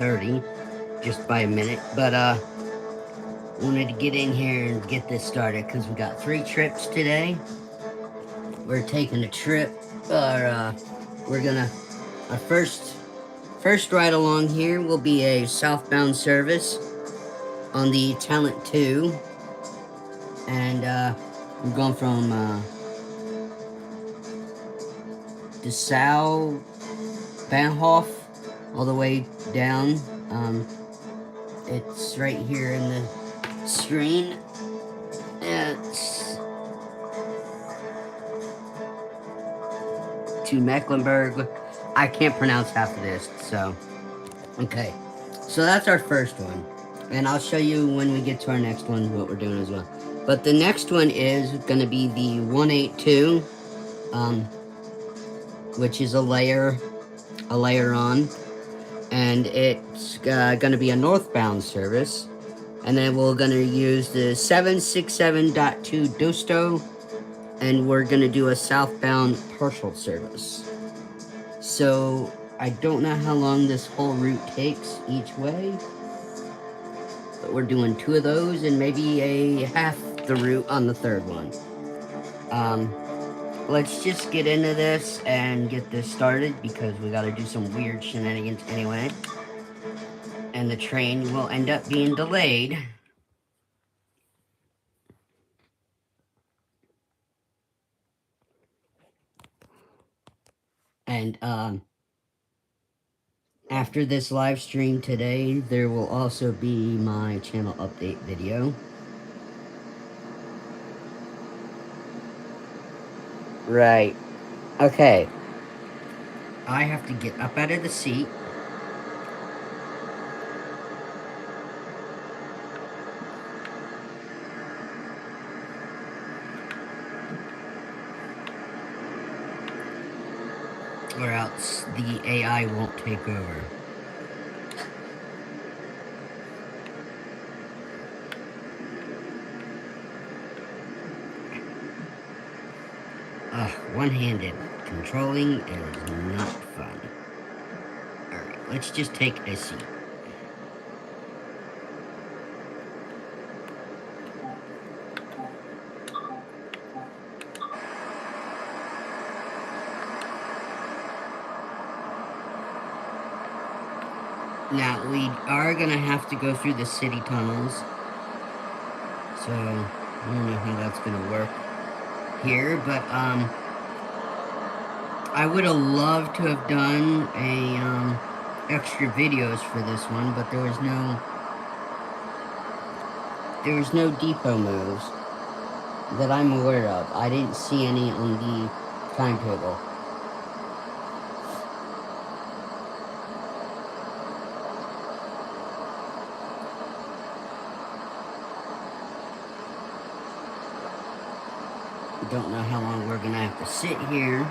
30 just by a minute, but wanted to get in here and get this started because we got 3 trips today. We're taking a trip, we're gonna, our first ride along here will be a southbound service on the Talent 2, and we're going from DeSalle, Bahnhof, all the way down. It's right here in the screen. It's to Mecklenburg. I can't pronounce half of this, so okay. So that's our first one, and I'll show you when we get to our next one what we're doing as well. But the next one is going to be the 182, which is a layer on, and it's going to be a northbound service. And then we're going to use the 767.2 Dosto, and we're going to do a southbound partial service. So I don't know how long this whole route takes each way, but we're doing 2 of those and maybe a half the route on the third one. Let's just get into this and get this started because we got to do some weird shenanigans anyway. And the train will end up being delayed. And after this live stream today, there will also be my channel update video. Right. Okay. I have to get up out of the seat. Or else the AI won't take over. One-handed controlling is not fun. Alright, let's just take a seat. Now, we are going to have to go through the city tunnels. So, I don't know how that's going to work here, but, I would have loved to have done a, extra videos for this one, but there was no depot moves that I'm aware of. I didn't see any on the timetable. Don't know how long we're gonna have to sit here.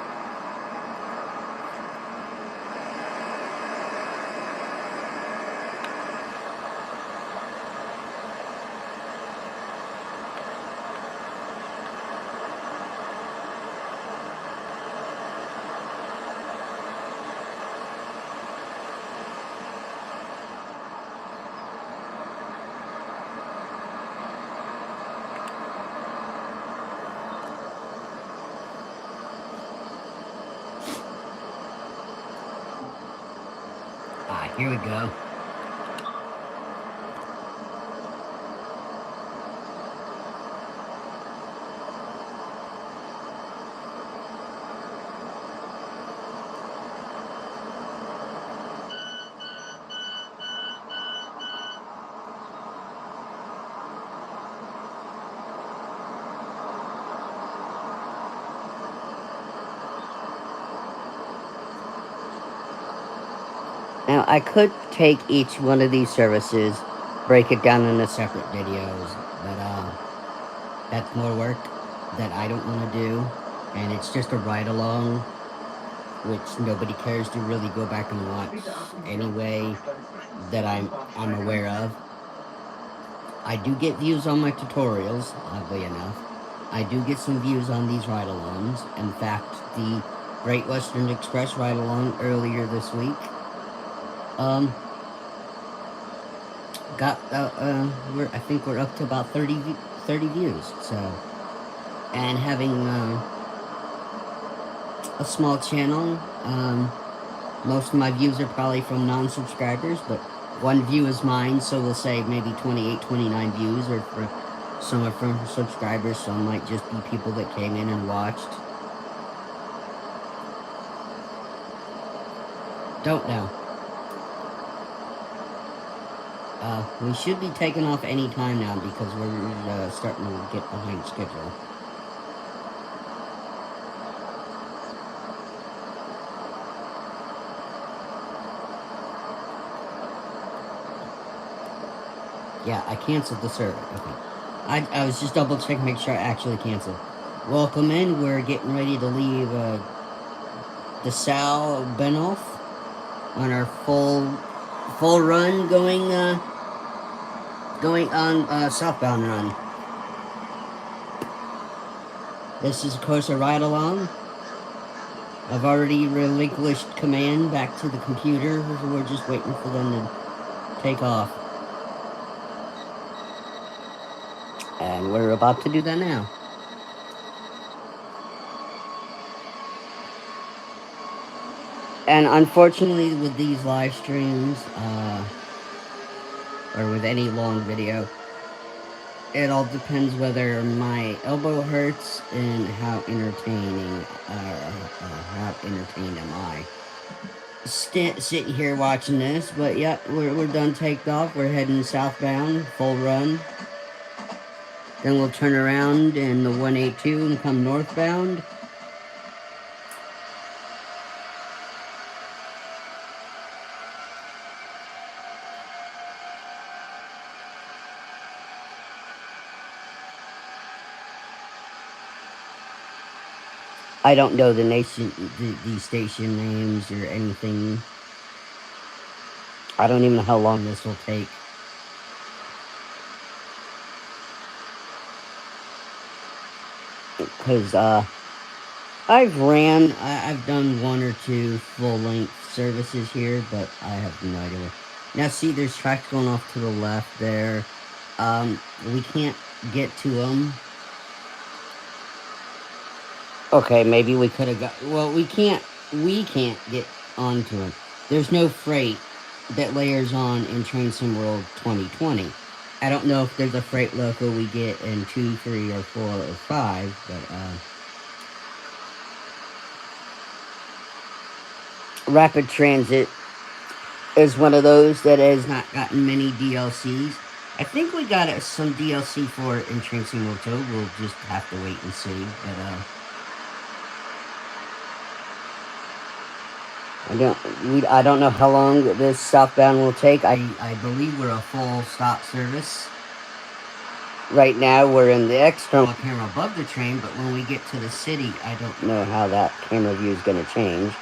Here we go. Now, I could take each one of these services, break it down into separate videos, but that's more work that I don't want to do, and it's just a ride-along, which nobody cares to really go back and watch anyway, that I'm aware of. I do get views on my tutorials, oddly enough. I do get some views on these ride-alongs. In fact, the Great Western Express ride-along earlier this week, got I think we're up to about 30 views. So, and having a small channel, most of my views are probably from non-subscribers, but one view is mine, so we'll say maybe 28, 29 views, or for some are from subscribers, some might just be people that came in and watched. Don't know. We should be taking off any time now because we're starting to get behind schedule. Yeah, I canceled the server. Okay. I was just double checking, make sure I actually canceled. Welcome in. We're getting ready to leave the Sal Benoff on our full run going on southbound run. This is of course a ride along. I've already relinquished command back to the computer. We're just waiting for them to take off. And we're about to do that now. And unfortunately with these live streams, or with any long video, it all depends whether my elbow hurts and how entertaining, how entertained am I. Sitting here watching this, but yeah, we're done take off. We're heading southbound, full run. Then we'll turn around in the 182 and come northbound. I don't know the station names or anything. I don't even know how long this will take. Because, I've done one or two full-length services here, but I have no idea. Now, see, there's tracks going off to the left there. We can't get to them. Okay, maybe we could have got... Well, we can't get onto them. There's no freight that layers on in Train Sim World 2020. I don't know if there's a freight local we get in 2, 3, or 4, or 5, but, Rapid Transit is one of those that has not gotten many DLCs. I think we got some DLC for it in Train Sim World 2. We'll just have to wait and see, but, I don't know how long this southbound will take. I believe we're a full stop service. Right now we're in the external camera above the train, but when we get to the city, I don't know how that camera view is going to change.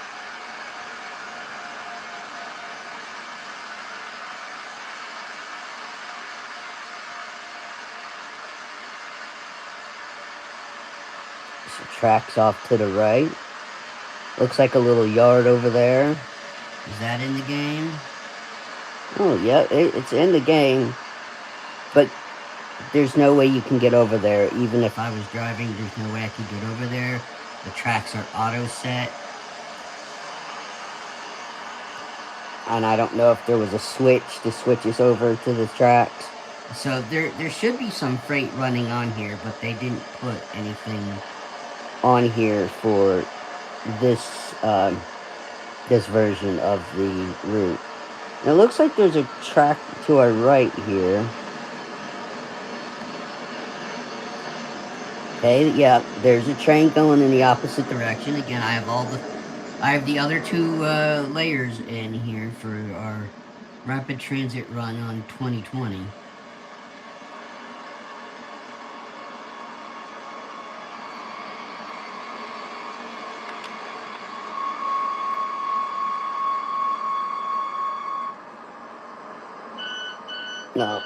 Some tracks off to the right. Looks like a little yard over there. Is that in the game? Oh, yeah, it's in the game. But there's no way you can get over there. Even if I was driving, there's no way I could get over there. The tracks are auto set. And I don't know if there was a switch to switch us over to the tracks. So there should be some freight running on here, but they didn't put anything on here for this this version of the route. And it looks like there's a track to our right here. Okay, yeah, there's a train going in the opposite direction. Again, I have the other two layers in here for our rapid transit run on 2020. No,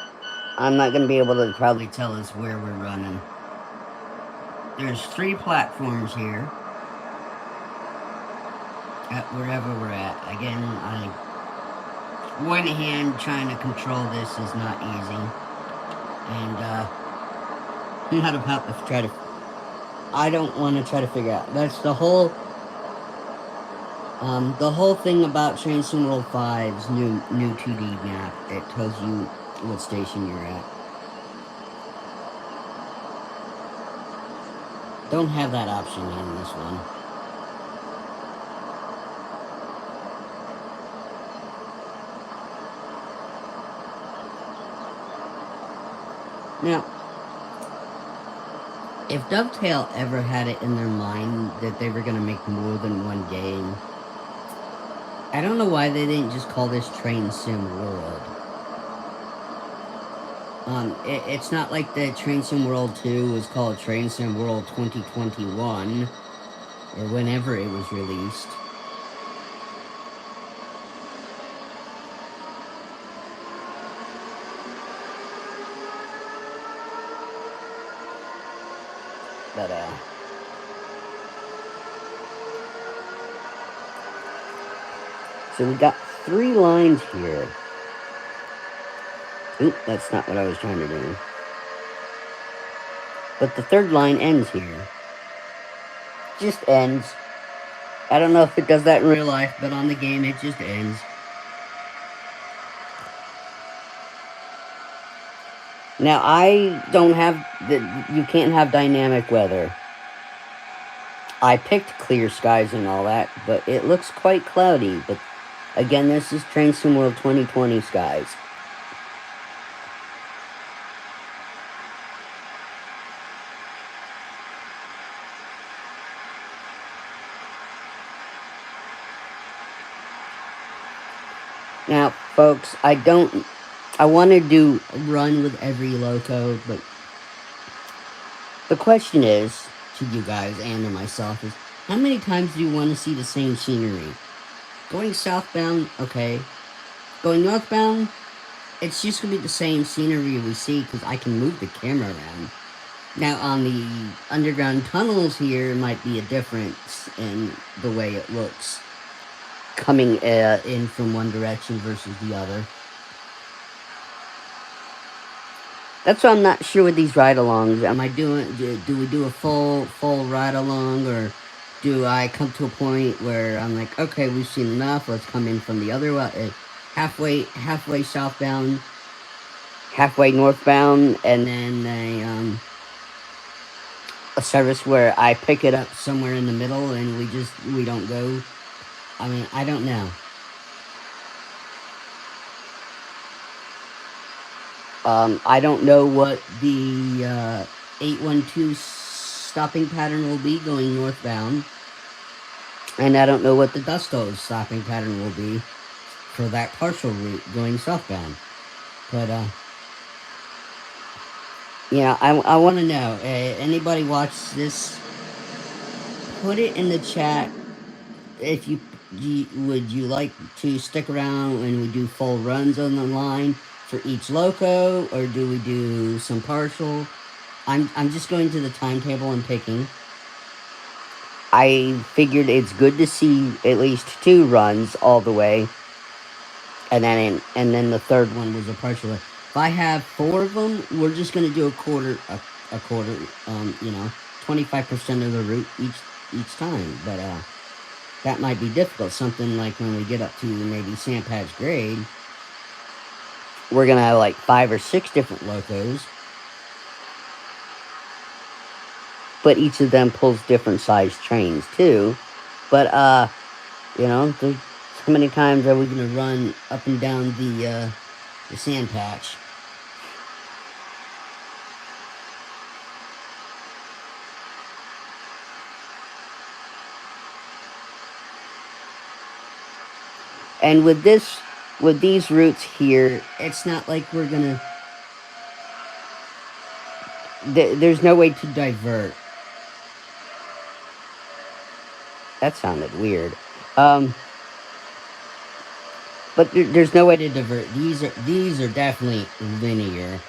I'm not going to be able to probably tell us where we're running. There's 3 platforms here at wherever we're at. Again, I one hand trying to control this is not easy. And, not about to try to. I don't want to try to figure out. That's the whole thing about Train Sim World 5's new 2D map. It tells you what station you're at. Don't have that option in this one. Now, if Dovetail ever had it in their mind that they were going to make more than one game, I don't know why they didn't just call this Train Sim World. It's not like the Train Sim World 2 was called Train Sim World 2021, or whenever it was released. But, so we got 3 lines here. Oop, that's not what I was trying to do. But the 3rd line ends here. Just ends. I don't know if it does that in real life, but on the game it just ends. Now, I don't have you can't have dynamic weather. I picked clear skies and all that, but it looks quite cloudy. But again, this is Train Sim World 2020 skies. Now, folks, I want to run with every loco, but the question is, to you guys and to myself, is how many times do you want to see the same scenery? Going southbound, okay. Going northbound, it's just going to be the same scenery we see because I can move the camera around. Now, on the underground tunnels here, might be a difference in the way it looks coming in from one direction versus the other. That's why I'm not sure with these ride-alongs. Am I do we do a full ride-along, or do I come to a point where I'm like, okay, we've seen enough, let's come in from the other way, halfway southbound, halfway northbound, and then a service where I pick it up somewhere in the middle and we don't go. I mean, I don't know. I don't know what the 812 stopping pattern will be going northbound. And I don't know what the Dusto's stopping pattern will be for that partial route going southbound. But, yeah, I want to know. Anybody watch this? Put it in the chat if would you like to stick around when we do full runs on the line for each loco, or do we do some partial? I'm just going to the timetable and picking. I figured it's good to see at least 2 runs all the way, and then the 3rd one was a partial. If I have 4 of them, we're just gonna do a quarter, 25% of the route each time. But that might be difficult. Something like when we get up to maybe Sand Patch Grade, we're gonna have like 5 or 6 different locos, but each of them pulls different size trains too. But how many times are we gonna run up and down the sand patch? And with these routes here, it's not like we're gonna. There's no way to divert. That sounded weird. But there's no way to divert. These are definitely linear.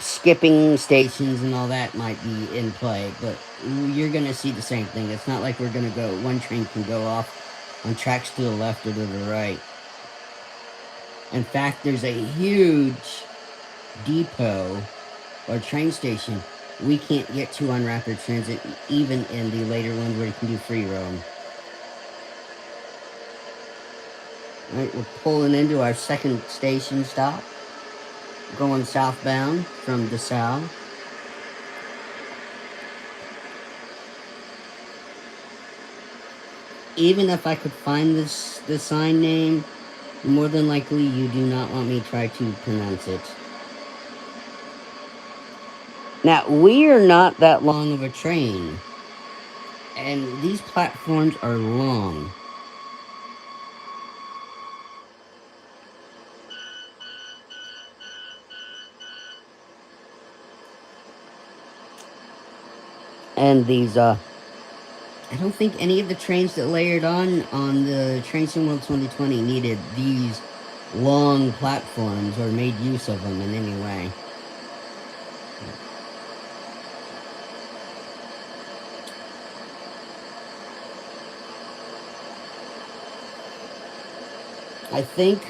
Skipping stations and all that might be in play, but you're gonna see the same thing. It's not like we're gonna go. One train can go off on tracks to the left or to the right. In fact, there's a huge depot or train station we can't get to on rapid transit, even in the later ones where you can do free roam. Alright, we're pulling into our second station stop, going southbound from DeSalle. Even if I could find the sign name, more than likely you do not want me to try to pronounce it. Now, we are not that long of a train, and these platforms are long. And these, I don't think any of the trains that layered on the Train Sim World 2020 needed these long platforms or made use of them in any way. I think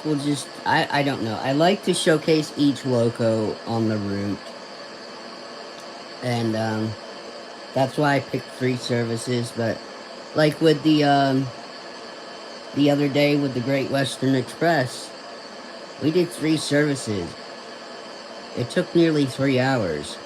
we'll just, I don't know. I like to showcase each loco on the route. And, that's why I picked 3 services, but, like with the other day with the Great Western Express, we did 3 services. It took nearly 3 hours.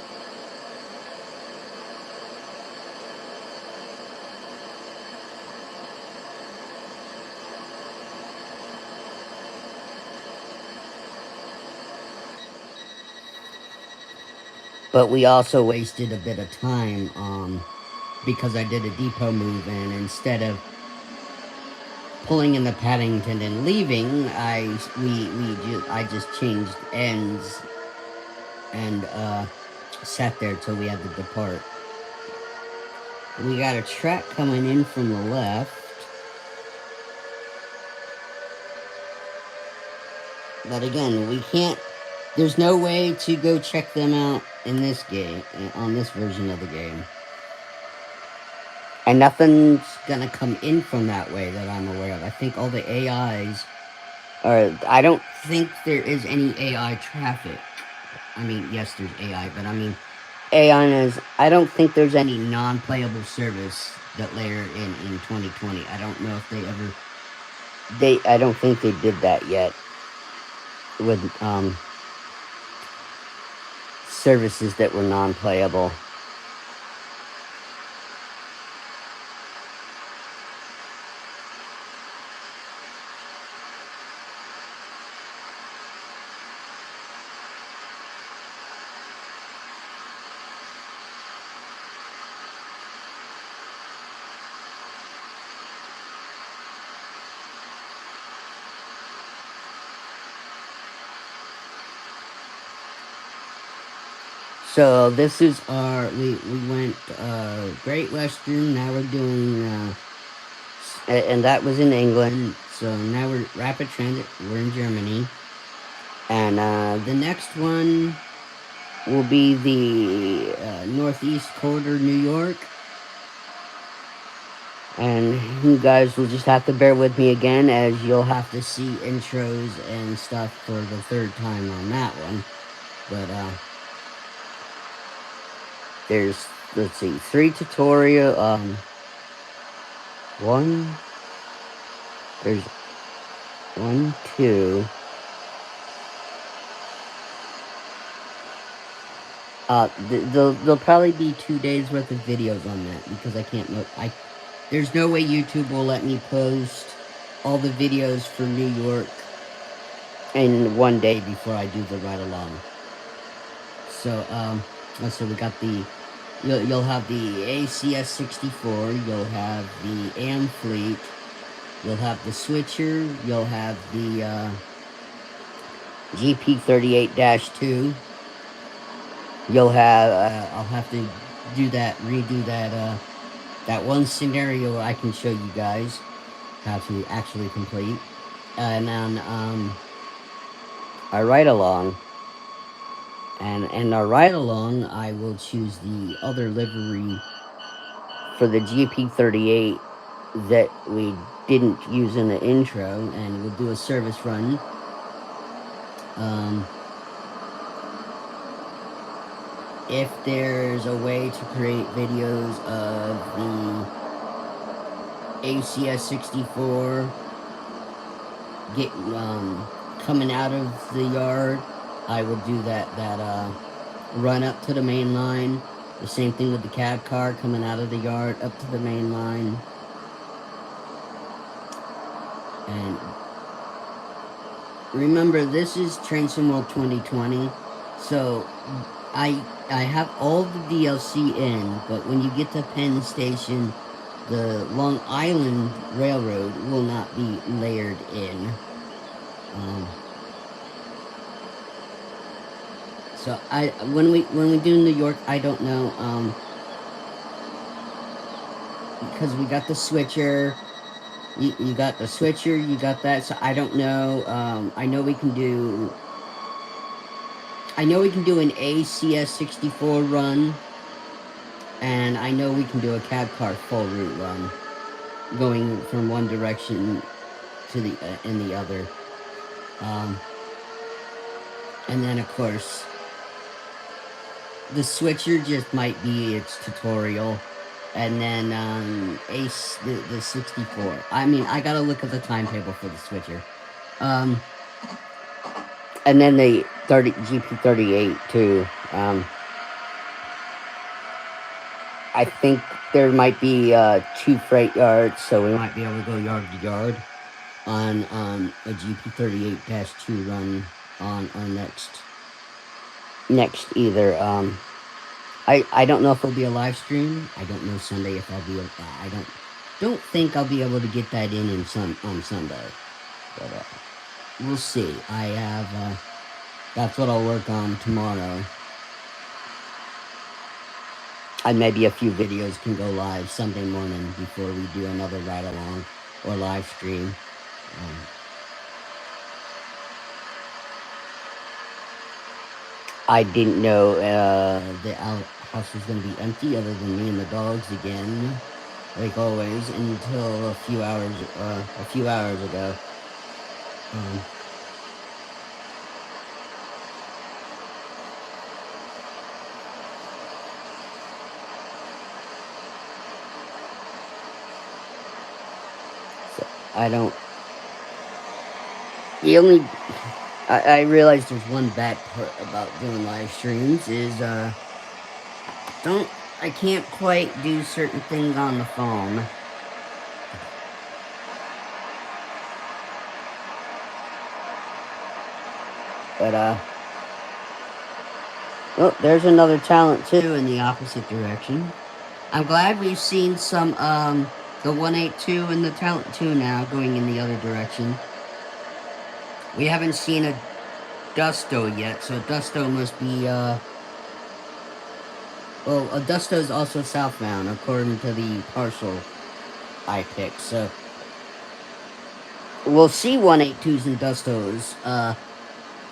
But we also wasted a bit of time, because I did a depot move, and instead of pulling in the Paddington and leaving, I just changed ends and sat there till we had to depart. We got a track coming in from the left. But again, we can't, there's no way to go check them out in this game, on this version of the game. And nothing's gonna come in from that way that I'm aware of. I think all the AIs are, I don't think there is any AI traffic. I mean, yes, there's AI, but I mean, AI is, I don't think there's any non-playable service that layer in 2020. I don't know if I don't think they did that yet with, services that were non-playable. So this is our, we went Great Western, now we're doing, and that was in England, so now we're Rapid Transit, we're in Germany. And the next one will be the Northeast Corridor, New York. And you guys will just have to bear with me again, as you'll have to see intros and stuff for the 3rd time on that one. But there's, let's see, 3 tutorial, there's 1, 2. There'll probably be 2 days worth of videos on that, because I can't there's no way YouTube will let me post all the videos for New York in 1 day before I do the ride along. So, let's see, we got the, you'll have the ACS 64, you'll have the AM Fleet, you'll have the Switcher, you'll have the, GP 38-2, you'll have, I'll have to redo that one scenario I can show you guys how to actually complete. And then, our ride along. And in our ride along, I will choose the other livery for the GP 38 that we didn't use in the intro, and we'll do a service run. Um, if there's a way to create videos of the ACS 64 get coming out of the yard, I will do that run up to the main line. The same thing with the cab car coming out of the yard up to the main line. And remember, this is Train Sim World 2020, so I have all the DLC in, but when you get to Penn Station, the Long Island Railroad will not be layered in. So when we do New York, I don't know, because we got the switcher. You got the switcher, you got that, so I don't know. I know we can do an ACS 64 run, and I know we can do a cab car full route run, going from one direction to the in the other. And then of course, the switcher just might be its tutorial, and then the 64. I mean, I gotta look at the timetable for the switcher. And then the GP38 too. I think there might be 2 freight yards, so we might be able to go yard to yard on a GP38-2 run on our next either. I don't know if it'll be a live stream. I don't know Sunday if I'll be. I don't think I'll be able to get that in on Sunday, but we'll see. I have that's what I'll work on tomorrow. And maybe a few videos can go live Sunday morning before we do another ride along or live stream. I didn't know the house was going to be empty other than me and the dogs again, like always, until a few hours ago. So I don't. The only I realize there's one bad part about doing live streams is I can't quite do certain things on the phone. But oh, there's another talent too in the opposite direction. I'm glad we've seen some the 182 and the talent 2 now going in the other direction. We haven't seen a Dusto yet, so Dusto must be, well, a Dusto is also southbound, according to the parcel I picked, so we'll see 182s and Dustos,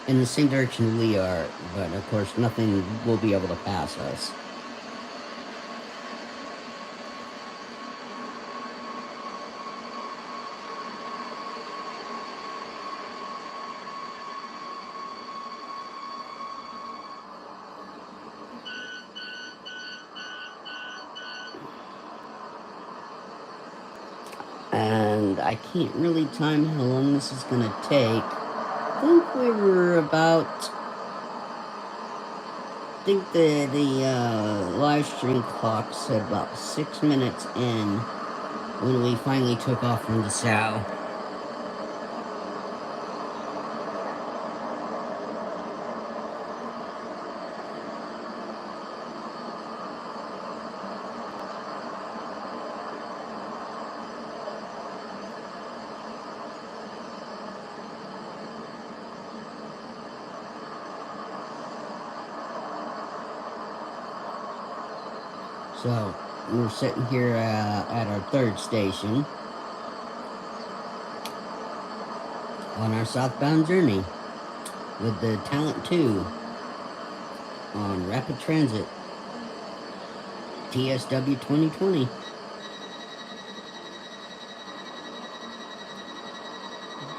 in the same direction we are, but of course nothing will be able to pass us. And I can't really time how long this is gonna take. I think we were about. I think the live stream clock said about 6 minutes in when we finally took off from the sow. So, we're sitting here at our third station on our southbound journey with the Talent 2 on Rapid Transit TSW 2020.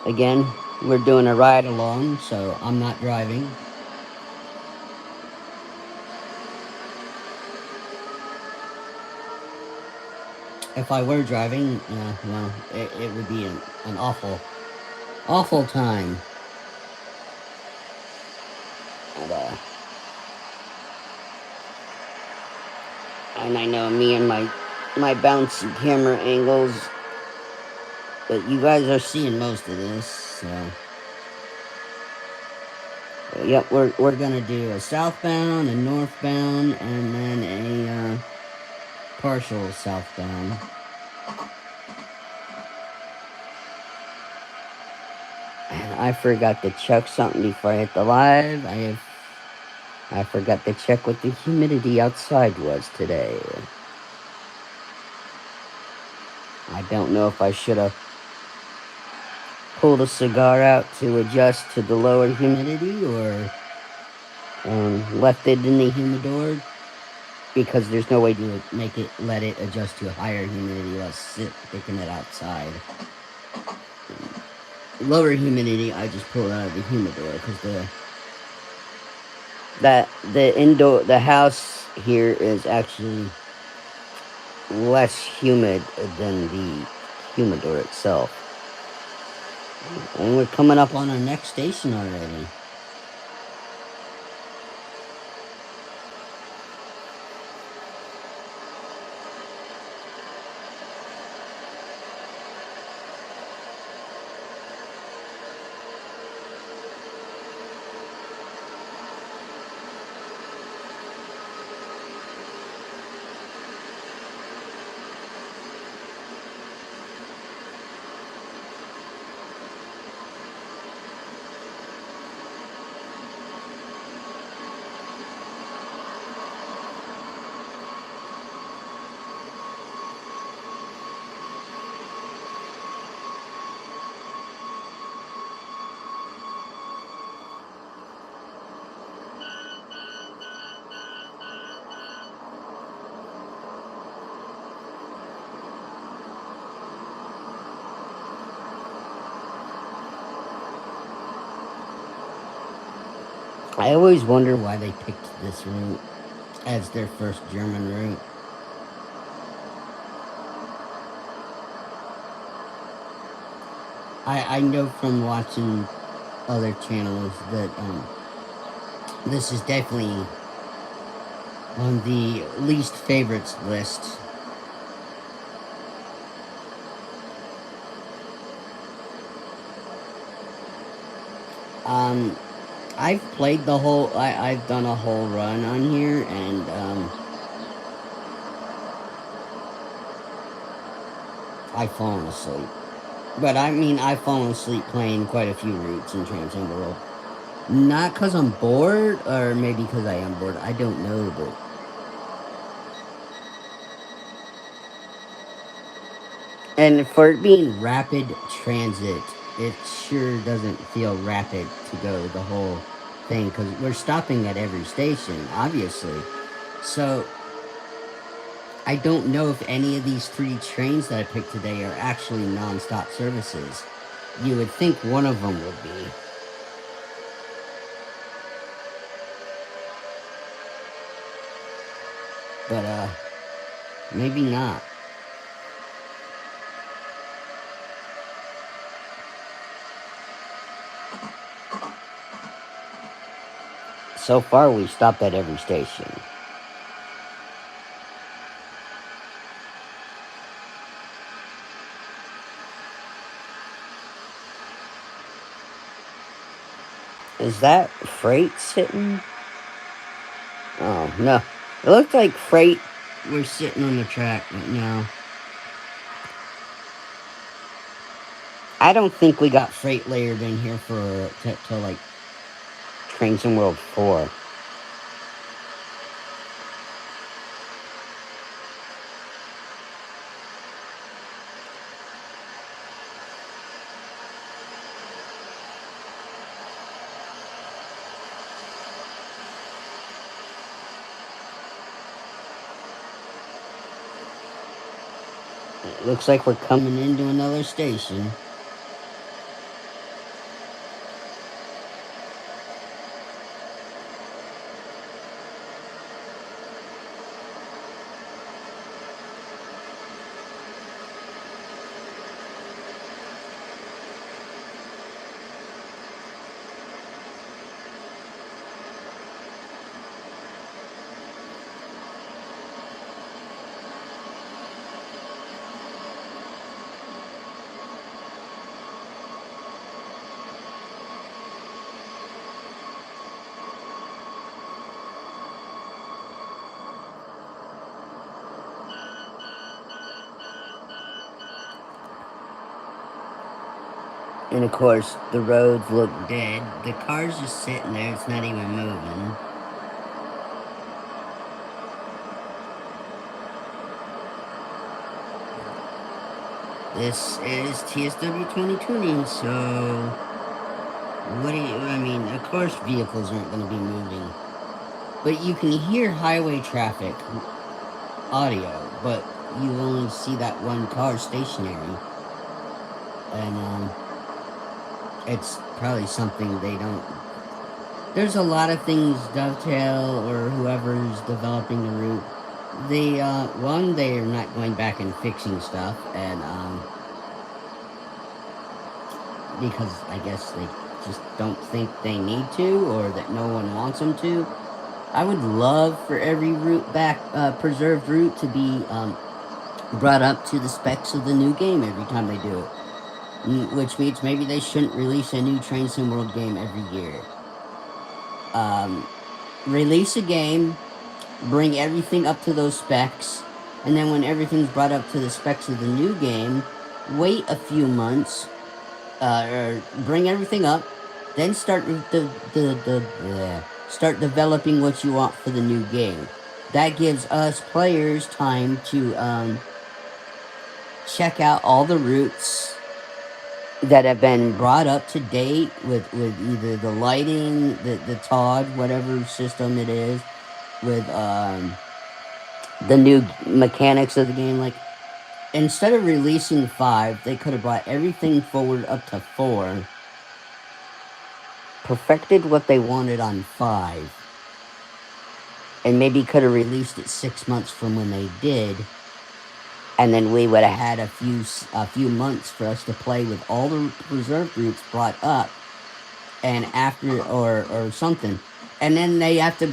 Again, we're doing a ride along, so I'm not driving. If I were driving, well, it would be an awful, awful time. And, and I know me and my bouncy camera angles, but you guys are seeing most of this, so. Yep, we're gonna do a southbound, a northbound, and then a partial southbound. And I forgot to check something before I hit the live. I forgot to check what the humidity outside was today. I don't know if I should have pulled a cigar out to adjust to the lower humidity or left it in the humidor, because there's no way to let it adjust to a higher humidity. Let's sit picking it outside. Lower humidity, I just pull it out of the humidor because the house here is actually less humid than the humidor itself. And we're coming up on our next station already. I always wonder why they picked this route as their first German route. I know from watching other channels that this is definitely on the least favorites list. Um, I've played the whole. I've done a whole run on here, and I've fallen asleep. But I mean, I've fallen asleep playing quite a few routes in Transcend World. Not because I'm bored, or maybe because I am bored. I don't know, but and for it being rapid transit, it sure doesn't feel rapid to go the whole thing, because we're stopping at every station, obviously. So I don't know if any of these 3 trains that I picked today are actually non-stop services. You would think one of them would be. But, maybe not. So far, we stopped at every station. Is that freight sitting? Oh, no. It looked like freight was sitting on the track, but no. I don't think we got freight layered in here till like Trains in World 4. It looks like we're coming into another station. And of course, the roads look dead. The car's just sitting there, it's not even moving. This is TSW 2020, so what do you, I mean, of course vehicles aren't going to be moving. But you can hear highway traffic audio, but you only see that one car stationary. And it's probably something they don't. There's a lot of things Dovetail or whoever's developing the route. They one, they are not going back and fixing stuff, and because I guess they just don't think they need to, or that no one wants them to. I would love for every route back, preserved route, to be brought up to the specs of the new game every time they do it. Which means maybe they shouldn't release a new Train Sim World game every year. Um, Release a game, bring everything up to those specs, and then when everything's brought up to the specs of the new game, wait a few months, or bring everything up, then start developing what you want for the new game. That gives us players time to check out all the routes that have been brought up to date with either the lighting, the TOD, whatever system it is, with the new mechanics of the game. Like, instead of releasing 5, they could have brought everything forward up to 4, perfected what they wanted on 5, and maybe could have released it 6 months from when they did, and then we would have had a few months for us to play with all the reserve routes brought up, and after, or something, and then they have to.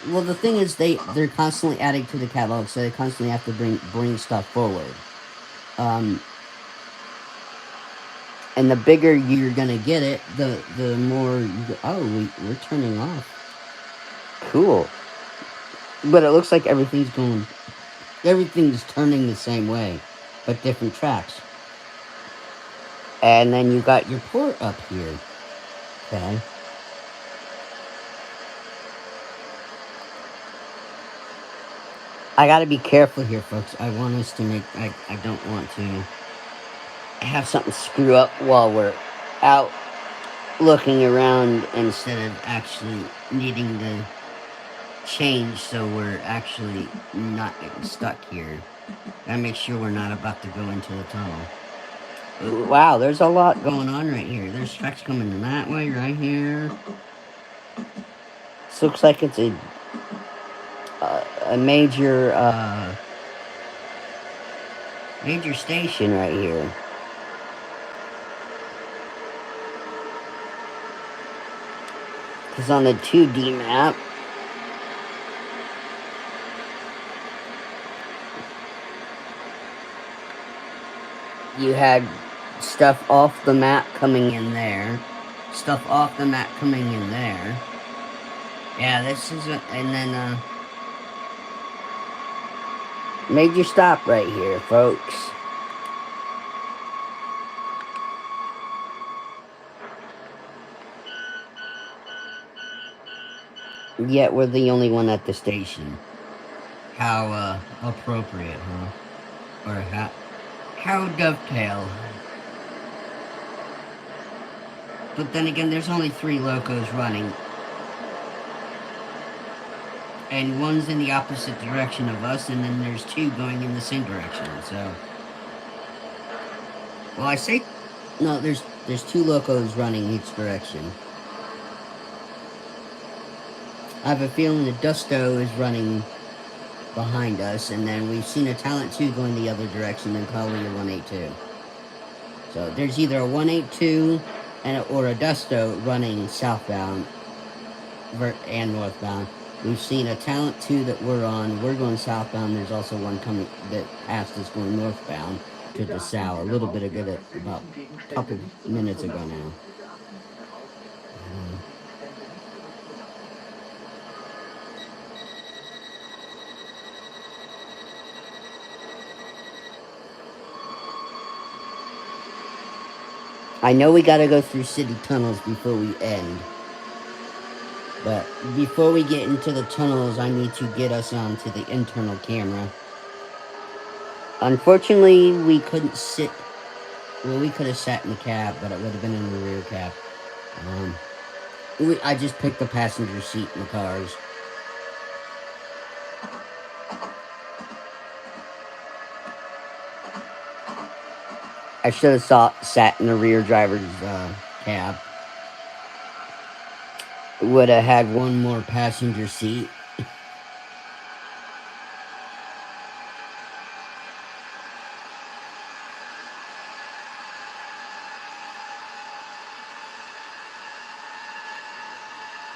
Well, the thing is, they're constantly adding to the catalog, so they constantly have to bring stuff forward. Um, and the bigger you're gonna get it, the more you go, oh, we're turning off. Cool. But it looks like everything's turning the same way, but different tracks. And then you got your port up here. Okay. I gotta be careful here, folks. I want us to make. I don't want to have something screw up while we're out looking around instead of actually needing to change, so we're actually not getting stuck here. Gotta make sure we're not about to go into the tunnel. Ooh, wow, there's a lot going on right here. There's tracks coming that way, right here. This looks like it's a major station right here. Because on the 2D map, you had stuff off the map coming in there, stuff off the map coming in there. Yeah, this is and then major stop right here, folks. Yet we're the only one at the station. How appropriate, huh? Or how dovetail. But then again, there's only 3 locos running. And one's in the opposite direction of us, and then there's 2 going in the same direction, so. Well, I say, no, there's 2 locos running each direction. I have a feeling the Dusto is running behind us, and then we've seen a Talent 2 going the other direction, and probably a 182. So there's either a 182 or a Dusto running southbound and northbound. We've seen a Talent 2 that we're on. We're going southbound. There's also one coming that passed us going northbound to the south. A little bit ago, about a couple minutes ago now. I know we gotta go through city tunnels before we end. But before we get into the tunnels, I need to get us onto the internal camera. Unfortunately, we couldn't sit. Well, we could have sat in the cab, but it would have been in the rear cab. Um, I just picked the passenger seat in the cars. I should have sat in the rear driver's cab. Would have had one more passenger seat.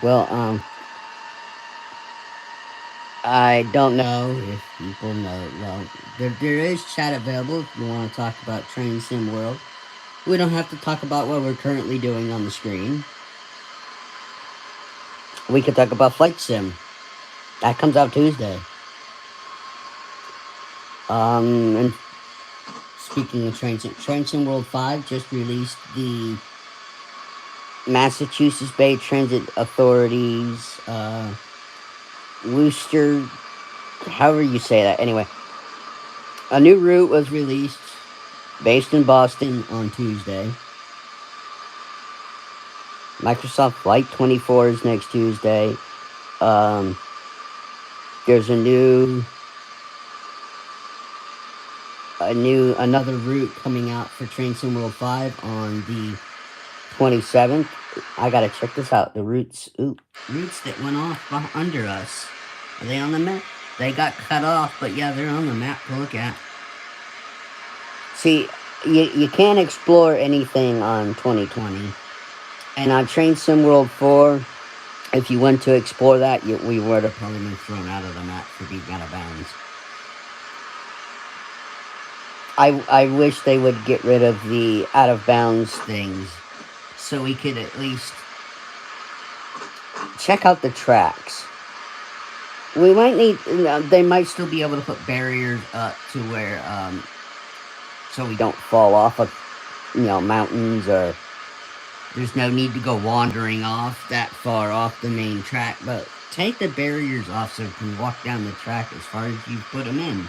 Well, I don't know if people know. Well, there is chat available if you want to talk about Train Sim World. We don't have to talk about what we're currently doing on the screen. We could talk about Flight Sim. That comes out Tuesday. And speaking of Train Sim World 5 just released the Massachusetts Bay Transit Authority's Worcester, however you say that. Anyway, a new route was released based in Boston on Tuesday. Microsoft Flight 24 is next Tuesday. There's another route coming out for Train Sim World 5 on the 27th. I gotta check this out. The routes that went off under us. Are they on the map? They got cut off, but yeah, they're on the map to look at. See, you can't explore anything on 2020. And on Train Sim World 4, if you went to explore that, we would have probably been thrown out of the map for being out of bounds. I wish they would get rid of the out of bounds things so we could at least check out the tracks. We might need, they might still be able to put barriers up to where, so we don't fall off of, mountains, or there's no need to go wandering off that far off the main track, but take the barriers off so you can walk down the track as far as you put them in.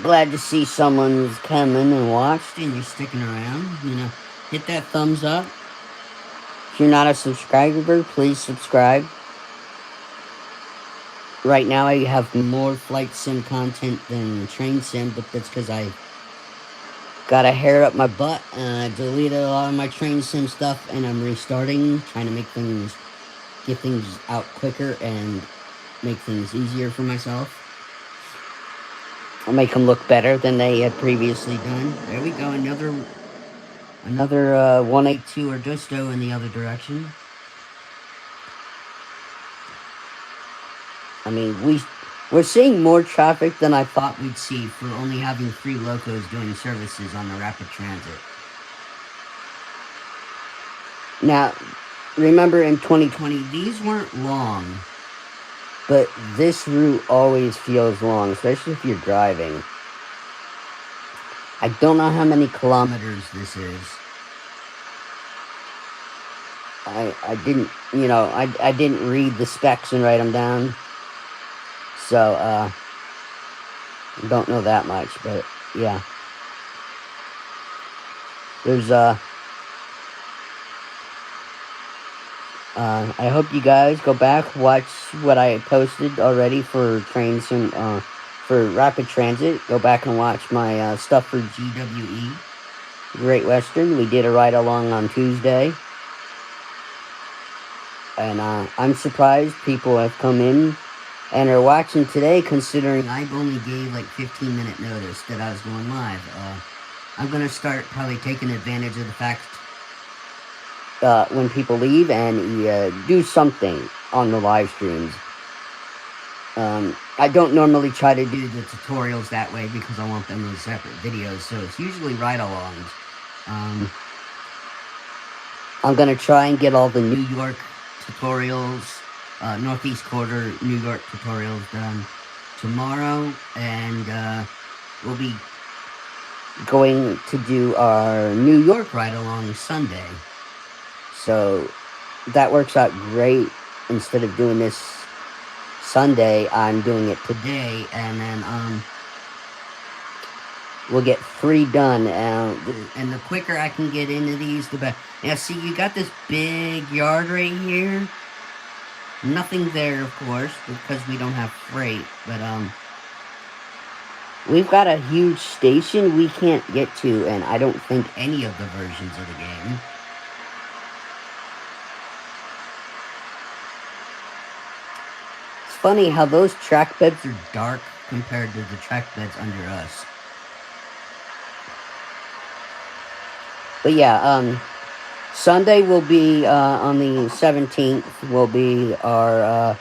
Glad to see someone's coming and watched and you're sticking around. Hit that thumbs up. If you're not a subscriber, please subscribe. Right now I have more Flight Sim content than Train Sim, but that's because I got a hair up my butt and I deleted a lot of my Train Sim stuff, and I'm restarting, trying to get things out quicker and make things easier for myself. I'll make them look better than they had previously done. There we go, another 182 or Dusto in the other direction. I mean, we're seeing more traffic than I thought we'd see for only having 3 locos doing services on the rapid transit. Now, remember in 2020, these weren't long, but this route always feels long, especially if you're driving. I don't know how many kilometers this is. I didn't, I didn't read the specs and write them down. So, don't know that much, but yeah. There's, I hope you guys go back, watch what I posted already for for Rapid Transit. Go back and watch my, stuff for GWE, Great Western. We did a ride-along on Tuesday. And, I'm surprised people have come in and are watching today, considering I only gave like 15-minute notice that I was going live. I'm gonna start probably taking advantage of the fact when people leave and do something on the live streams. I don't normally try to do the tutorials that way because I want them in separate videos, so it's usually ride-alongs. I'm gonna try and get all the New York tutorials Northeast Quarter New York tutorials done tomorrow, and we'll be going to do our New York ride along Sunday. So that works out great. Instead of doing this Sunday, I'm doing it today, and then we'll get 3 done. And the quicker I can get into these, the better. Now, see, you got this big yard right here. Nothing there, of course, because we don't have freight. But we've got a huge station we can't get to, and I don't think any of the versions of the game. It's funny how those track beds are dark compared to the track beds under us. But yeah, Sunday will be, on the 17th, will be our,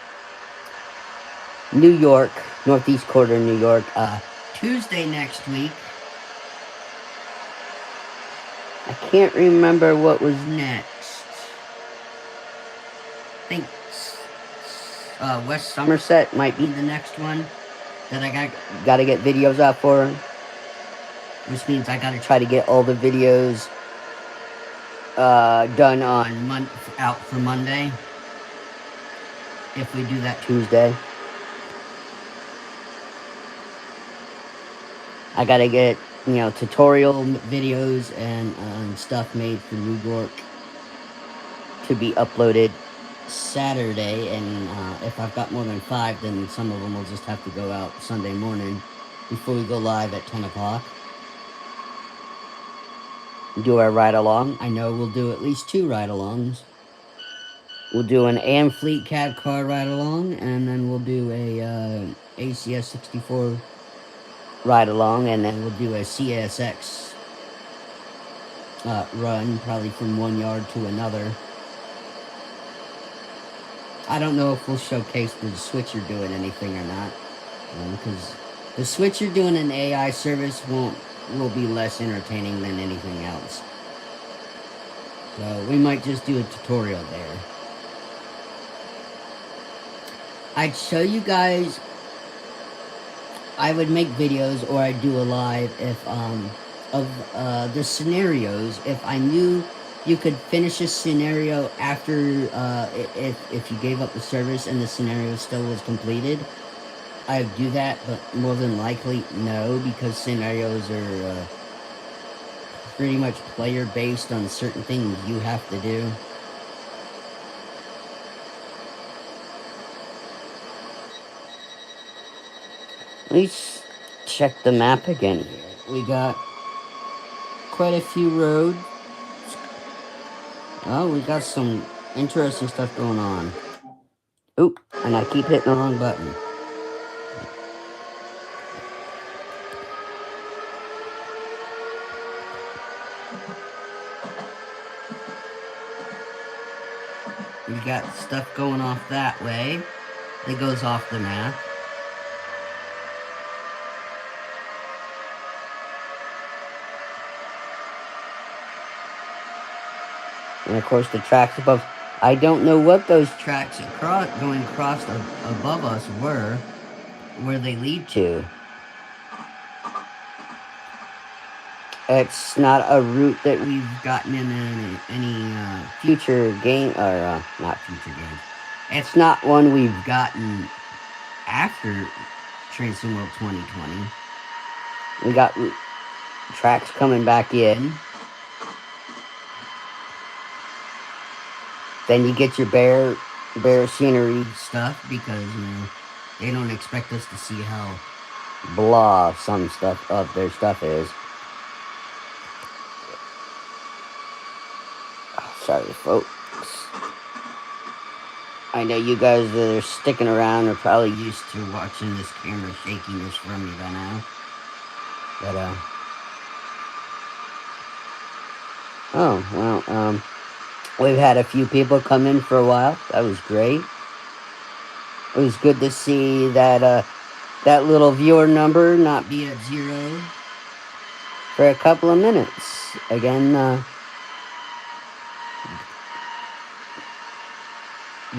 New York, Northeast Quarter, New York. Tuesday next week, I can't remember what was next. I think, West Somerset might be the next one that I gotta get videos out for. Which means I gotta try to get all the videos, done on out for Monday. If we do that Tuesday. I gotta get, tutorial videos and stuff made for New York to be uploaded Saturday, and if I've got more than 5, then some of them will just have to go out Sunday morning before we go live at 10 o'clock. Do our ride-along. I know we'll do at least 2 ride-alongs. We'll do an AM Fleet Cab Car ride-along, and then we'll do a ACS 64 ride-along, and then we'll do a CSX run, probably from one yard to another. I don't know if we'll showcase the Switcher doing anything or not, because the Switcher doing an AI service will be less entertaining than anything else. So we might just do a tutorial there. I'd show you guys. I would make videos, or I'd do a live if of the scenarios. If I knew you could finish a scenario after if you gave up the service and the scenario still was completed, I'd do that. But more than likely, no, because scenarios are pretty much player based on certain things you have to do. Let's check the map again here. We got quite a few roads. Oh, we got some interesting stuff going on. Oop, and I keep hitting the wrong button. We got stuff going off that way that goes off the map. And of course the tracks above. I don't know what those tracks going across above us were, where they lead to. It's not a route that we've gotten in any future game, or not future games. It's not one we've gotten after Train Sim World 2020. We got tracks coming back in. Then you get your bear scenery stuff, because they don't expect us to see how blah some stuff of their stuff is. Oh, sorry, folks. I know you guys that are sticking around are probably used to watching this camera shakiness from me by now. But oh well, we've had a few people come in for a while. That was great. It was good to see that that little viewer number not be at 0 for a couple of minutes. Again,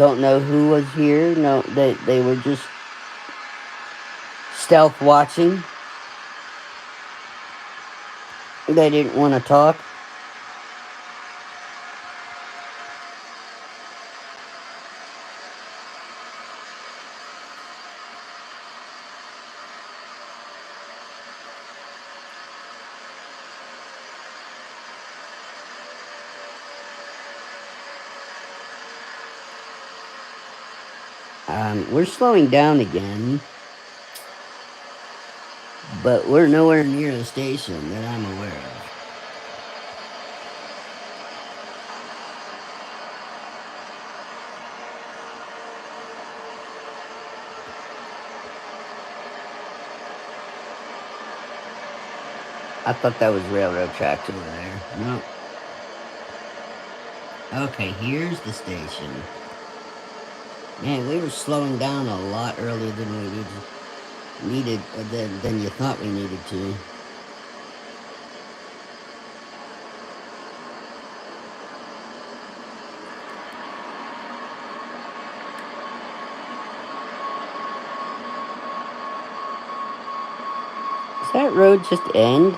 Don't know who was here. No, they were just stealth watching. They didn't want to talk. We're slowing down again, but we're nowhere near the station that I'm aware of. I thought that was railroad tracks over there. No. Okay, here's the station. Man, we were slowing down a lot earlier than we needed than you thought we needed to. Does that road just end?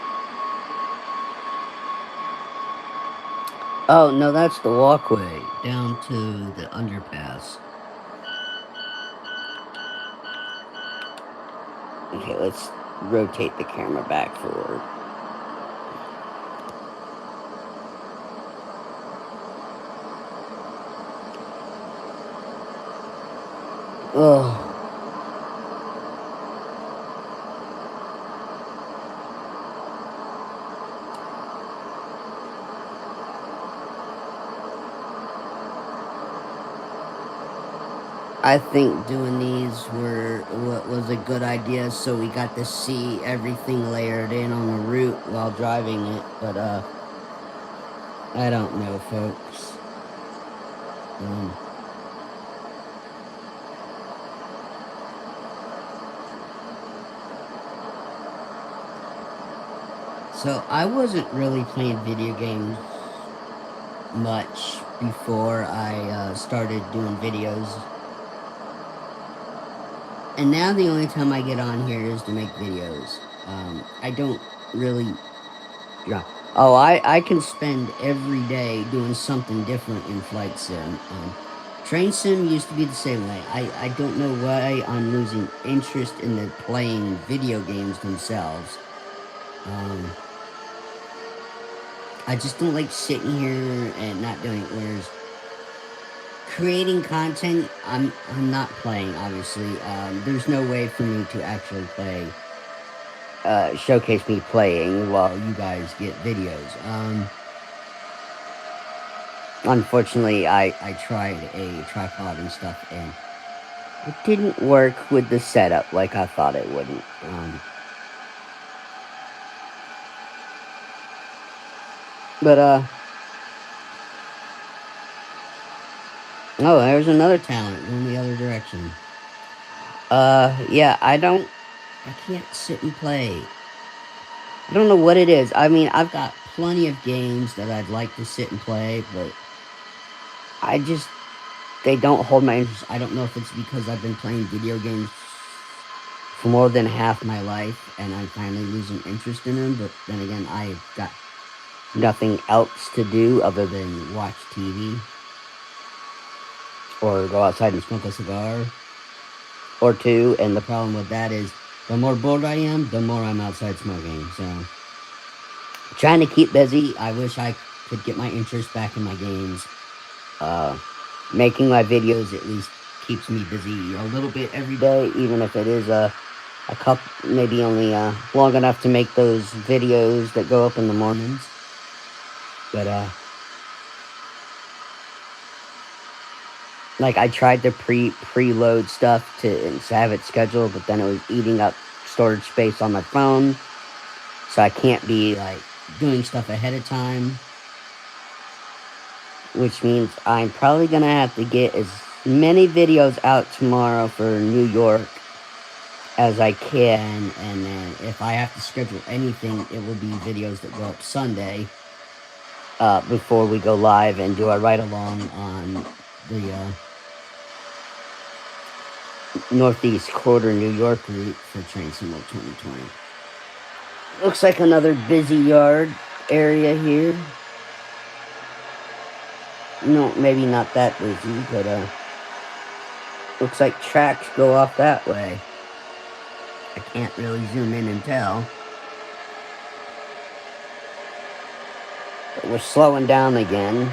Oh, no, that's the walkway down to the underpass. Okay, let's rotate the camera back forward. Oh. I think doing these was a good idea, so we got to see everything layered in on the route while driving it. But I don't know, folks. So I wasn't really playing video games much before I started doing videos. And now the only time I get on here is to make videos. I don't really... Yeah. Oh, I can spend every day doing something different in Flight Sim. Train Sim used to be the same way. I don't know why I'm losing interest in the playing video games themselves. I just don't like sitting here and not doing it. Whereas creating content, I'm not playing, obviously. There's no way for me to actually play, showcase me playing while you guys get videos. Unfortunately, I tried a tripod and stuff, and it didn't work with the setup like I thought it wouldn't. Oh, there's another talent going the other direction. Yeah, I can't sit and play. I don't know what it is. I mean, I've got plenty of games that I'd like to sit and play, but I just, they don't hold my interest. I don't know if it's because I've been playing video games for more than half my life, and I'm finally losing interest in them, but then again, I've got nothing else to do other than watch TV, or go outside and smoke a cigar, or two, and the problem with that is, the more bored I am, the more I'm outside smoking, so... Trying to keep busy. I wish I could get my interest back in my games. Making my videos at least keeps me busy a little bit every day, even if it is a couple, maybe only long enough to make those videos that go up in the mornings. But like I tried to preload stuff to have it scheduled, but then it was eating up storage space on my phone, so I can't be like doing stuff ahead of time. Which means I'm probably going to have to get as many videos out tomorrow for New York as I can. And then if I have to schedule anything, it will be videos that go up Sunday before we go live and do our ride-along on the Northeast Quarter, New York route for Train Sim 2020. Looks like another busy yard area here. No, maybe not that busy, but looks like tracks go off that way. I can't really zoom in and tell. But we're slowing down again.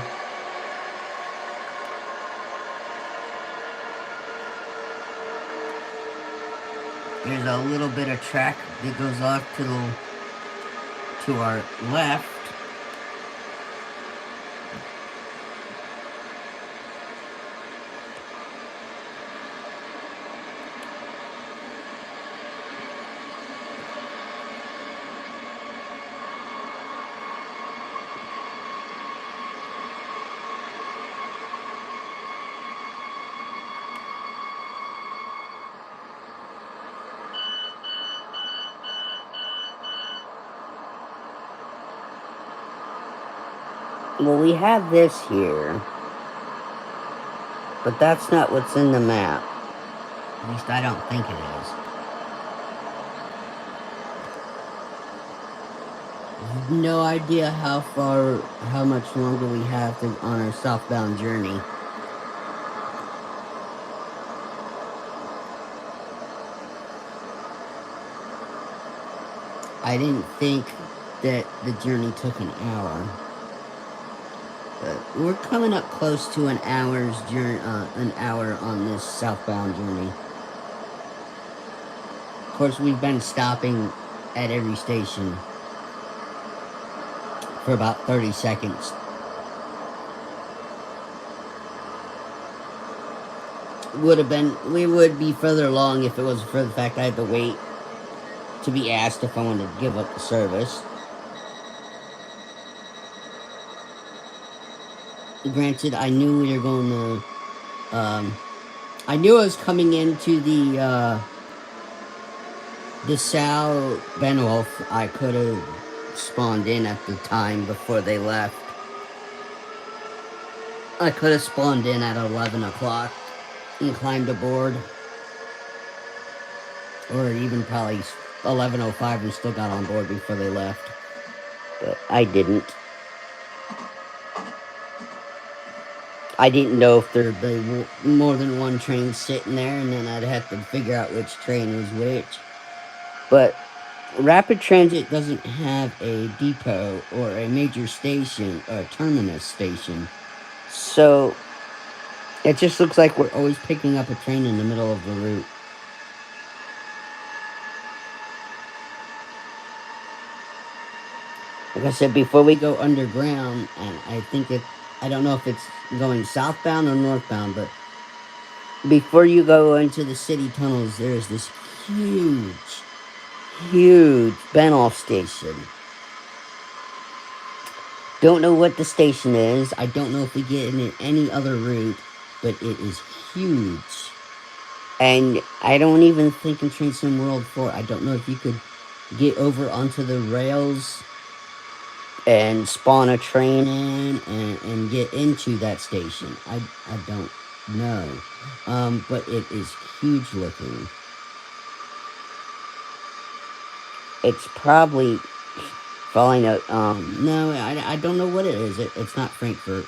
There's a little bit of track that goes off to our left. Well, we have this here, but that's not what's in the map. At least I don't think it is. I have no idea how much longer we have on our southbound journey. I didn't think that the journey took an hour. But we're coming up close to an hour's journey, an hour on this southbound journey. Of course, we've been stopping at every station for about 30 seconds. We would be further along if it was for the fact I had to wait to be asked if I wanted to give up the service. Granted, I knew we were going to, I knew I was coming into the Sal Benwolf. I could have spawned in at the time before they left. I could have spawned in at 11 o'clock and climbed aboard. Or even probably 11:05 and still got on board before they left. But I didn't. I didn't know if there'd be more than one train sitting there, and then I'd have to figure out which train was which. But Rapid Transit doesn't have a depot or a major station or a terminus station. So it just looks like we're always picking up a train in the middle of the route. Like I said, before we go underground, and I don't know if it's going southbound or northbound, but before you go into the city tunnels, there's this huge Benoff station. Don't know what the station is. I don't know if we get in any other route, but it is huge. And I don't even think in Train Sim World 4, I don't know if you could get over onto the rails and spawn a train in and get into that station. I don't know. But it is huge looking. It's probably falling out. No, I don't know what it is. It's not Frankfurt.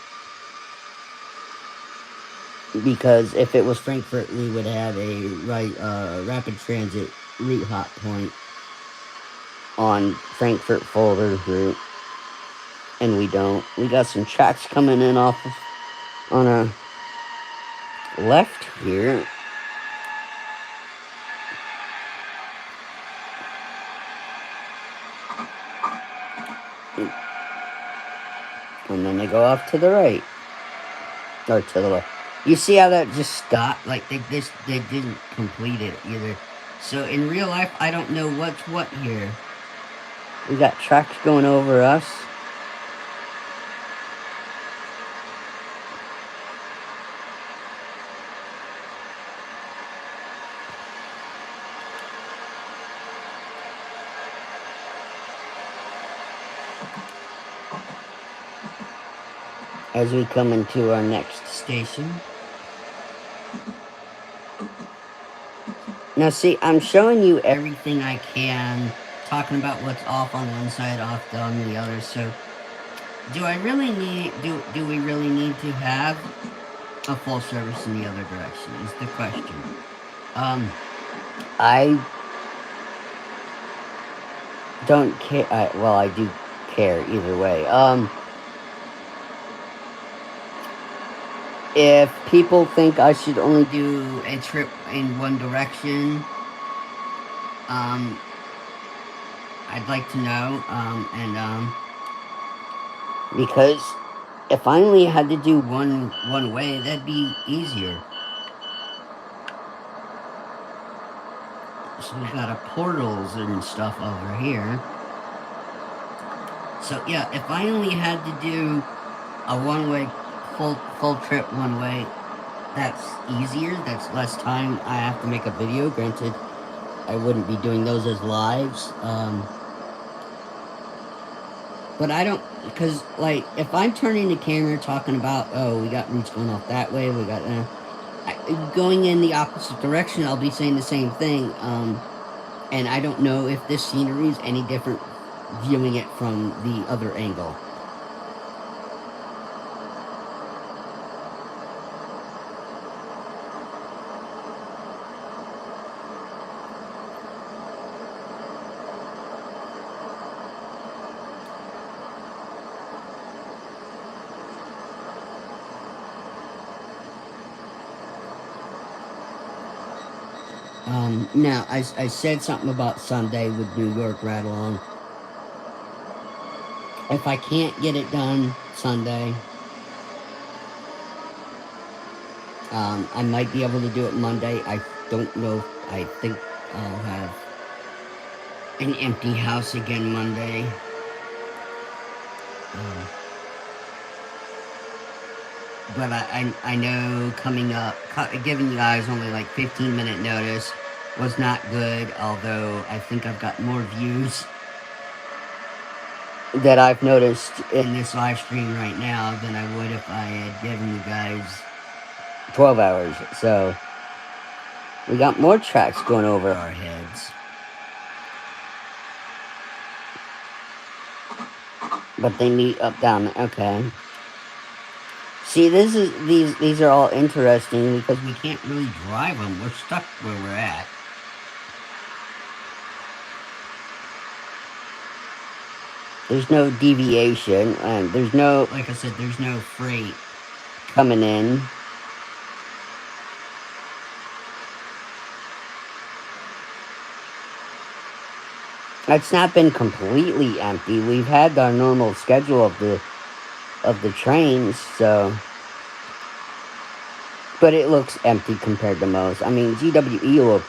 Because if it was Frankfurt, we would have a rapid transit route hop point on Frankfurt Fulda route. And we don't. We got some tracks coming in off of, on our left here. And then they go off to the right. Or to the left. You see how that just stopped? Like, they didn't complete it either. So, in real life, I don't know what's what here. We got tracks going over us. As we come into our next station. Now, see, I'm showing you everything I can, talking about what's off on one side, off on the other. So, do we really need to have a full service in the other direction? Is the question. Um, I don't care. Well, I do care either way. If people think I should only do a trip in one direction, um, I'd like to know. Because if I only had to do one way, that'd be easier. So we got a portals and stuff over here. So yeah, if I only had to do a one way full trip one way, that's easier. That's less time I have to make a video. Granted, I wouldn't be doing those as lives. But I don't, because like if I'm turning the camera talking about, oh, we got routes going off that way, we got going in the opposite direction, I'll be saying the same thing. And I don't know if this scenery is any different viewing it from the other angle. Now, I said something about Sunday with New York right along. If I can't get it done Sunday, I might be able to do it Monday. I don't know. I think I'll have an empty house again Monday. Um, but I know coming up, giving you guys only like 15-minute notice was not good, although I think I've got more views that I've noticed in this live stream right now than I would if I had given you guys 12 hours. So we got more tracks going over our heads. But they meet up down. Okay. See, these are all interesting because we can't really drive them. We're stuck where we're at. There's no deviation, and there's no, like I said, there's no freight coming in. It's not been completely empty. We've had our normal schedule of the trains, so, but it looks empty compared to most. I mean, GWE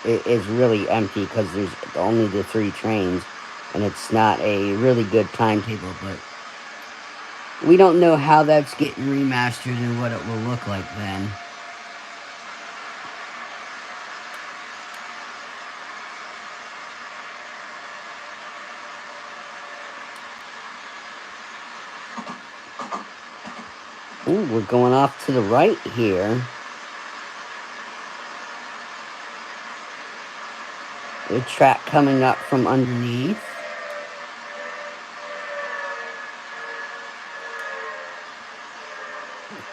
is really empty because there's only the 3 trains, and it's not a really good timetable. But we don't know how that's getting remastered and what it will look like then. Ooh, we're going off to the right here. The track coming up from underneath.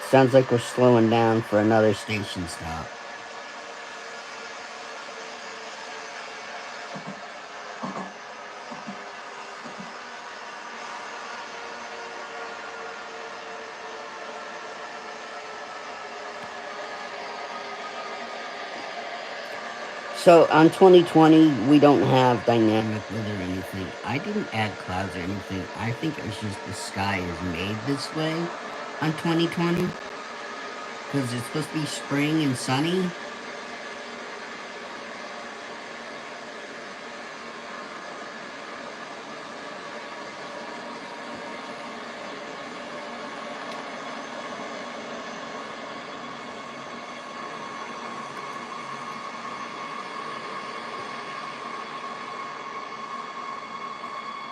Sounds like we're slowing down for another station stop. So on 2020, we don't have dynamic weather or anything. I didn't add clouds or anything. I think it's just the sky is made this way on 2020 because it's supposed to be spring and sunny.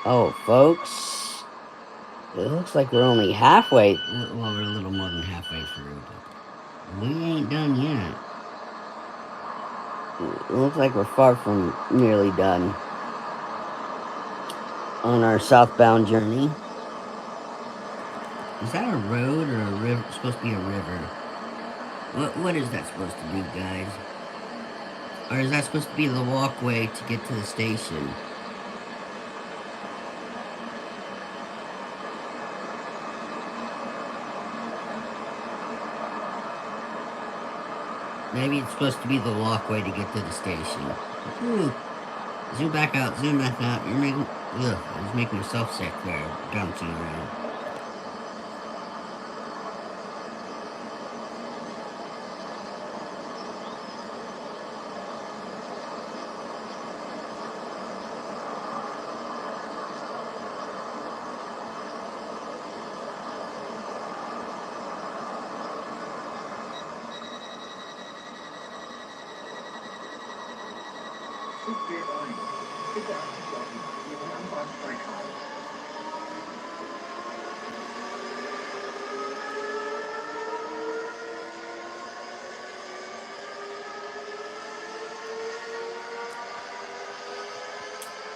Oh, folks, it looks like we're only halfway. Well, we're a little more than halfway through, but we ain't done yet. It looks like we're far from nearly done on our southbound journey. Is that a road or a river? It's supposed to be a river. What is that supposed to be, guys? Or is that supposed to be the walkway to get to the station? Maybe it's supposed to be the walkway to get to the station. Ooh. Zoom back out, zoom back out. You're making... Ugh, I was making myself sick there, bouncing around.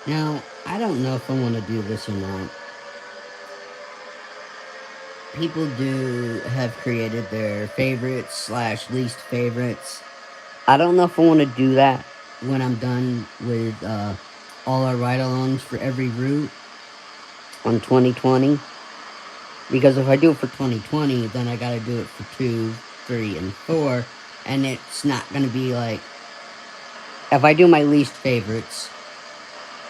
Now, I don't know if I want to do this or not. People do have created their favorites slash least favorites. I don't know if I want to do that when I'm done with all our ride-alongs for every route on 2020. Because if I do it for 2020, then I gotta do it for 2, 3, and 4. And it's not gonna be like... If I do my least favorites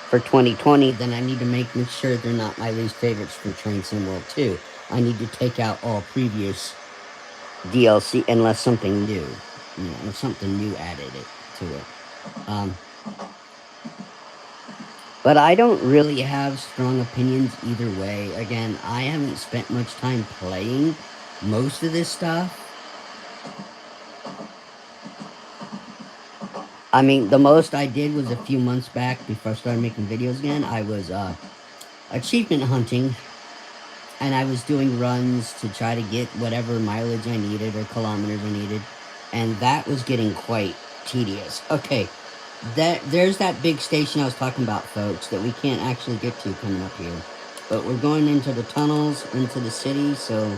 for 2020, then I need to make sure they're not my least favorites for Train Sim World 2. I need to take out all previous DLC unless something new. Something new added to it. But I don't really have strong opinions either way. Again, I haven't spent much time playing most of this stuff. I mean, the most I did was a few months back before I started making videos again. I was achievement hunting, and I was doing runs to try to get whatever mileage I needed or kilometers I needed, and that was getting quite tedious. Okay. There's that big station I was talking about, folks, that we can't actually get to coming up here. But we're going into the tunnels, into the city, so...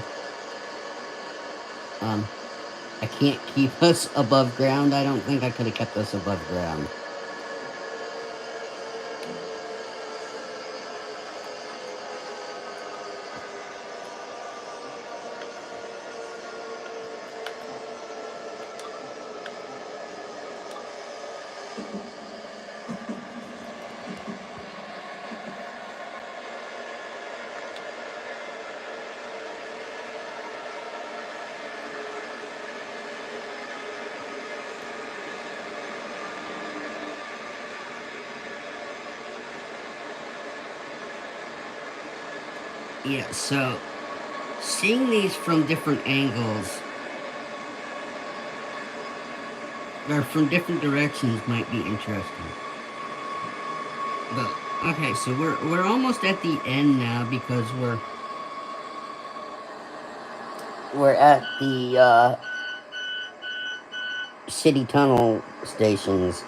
I can't keep us above ground. I don't think I could have kept us above ground. Yeah, so... seeing these from different angles... or from different directions might be interesting. But, okay, so we're almost at the end now because we're at the city tunnel stations.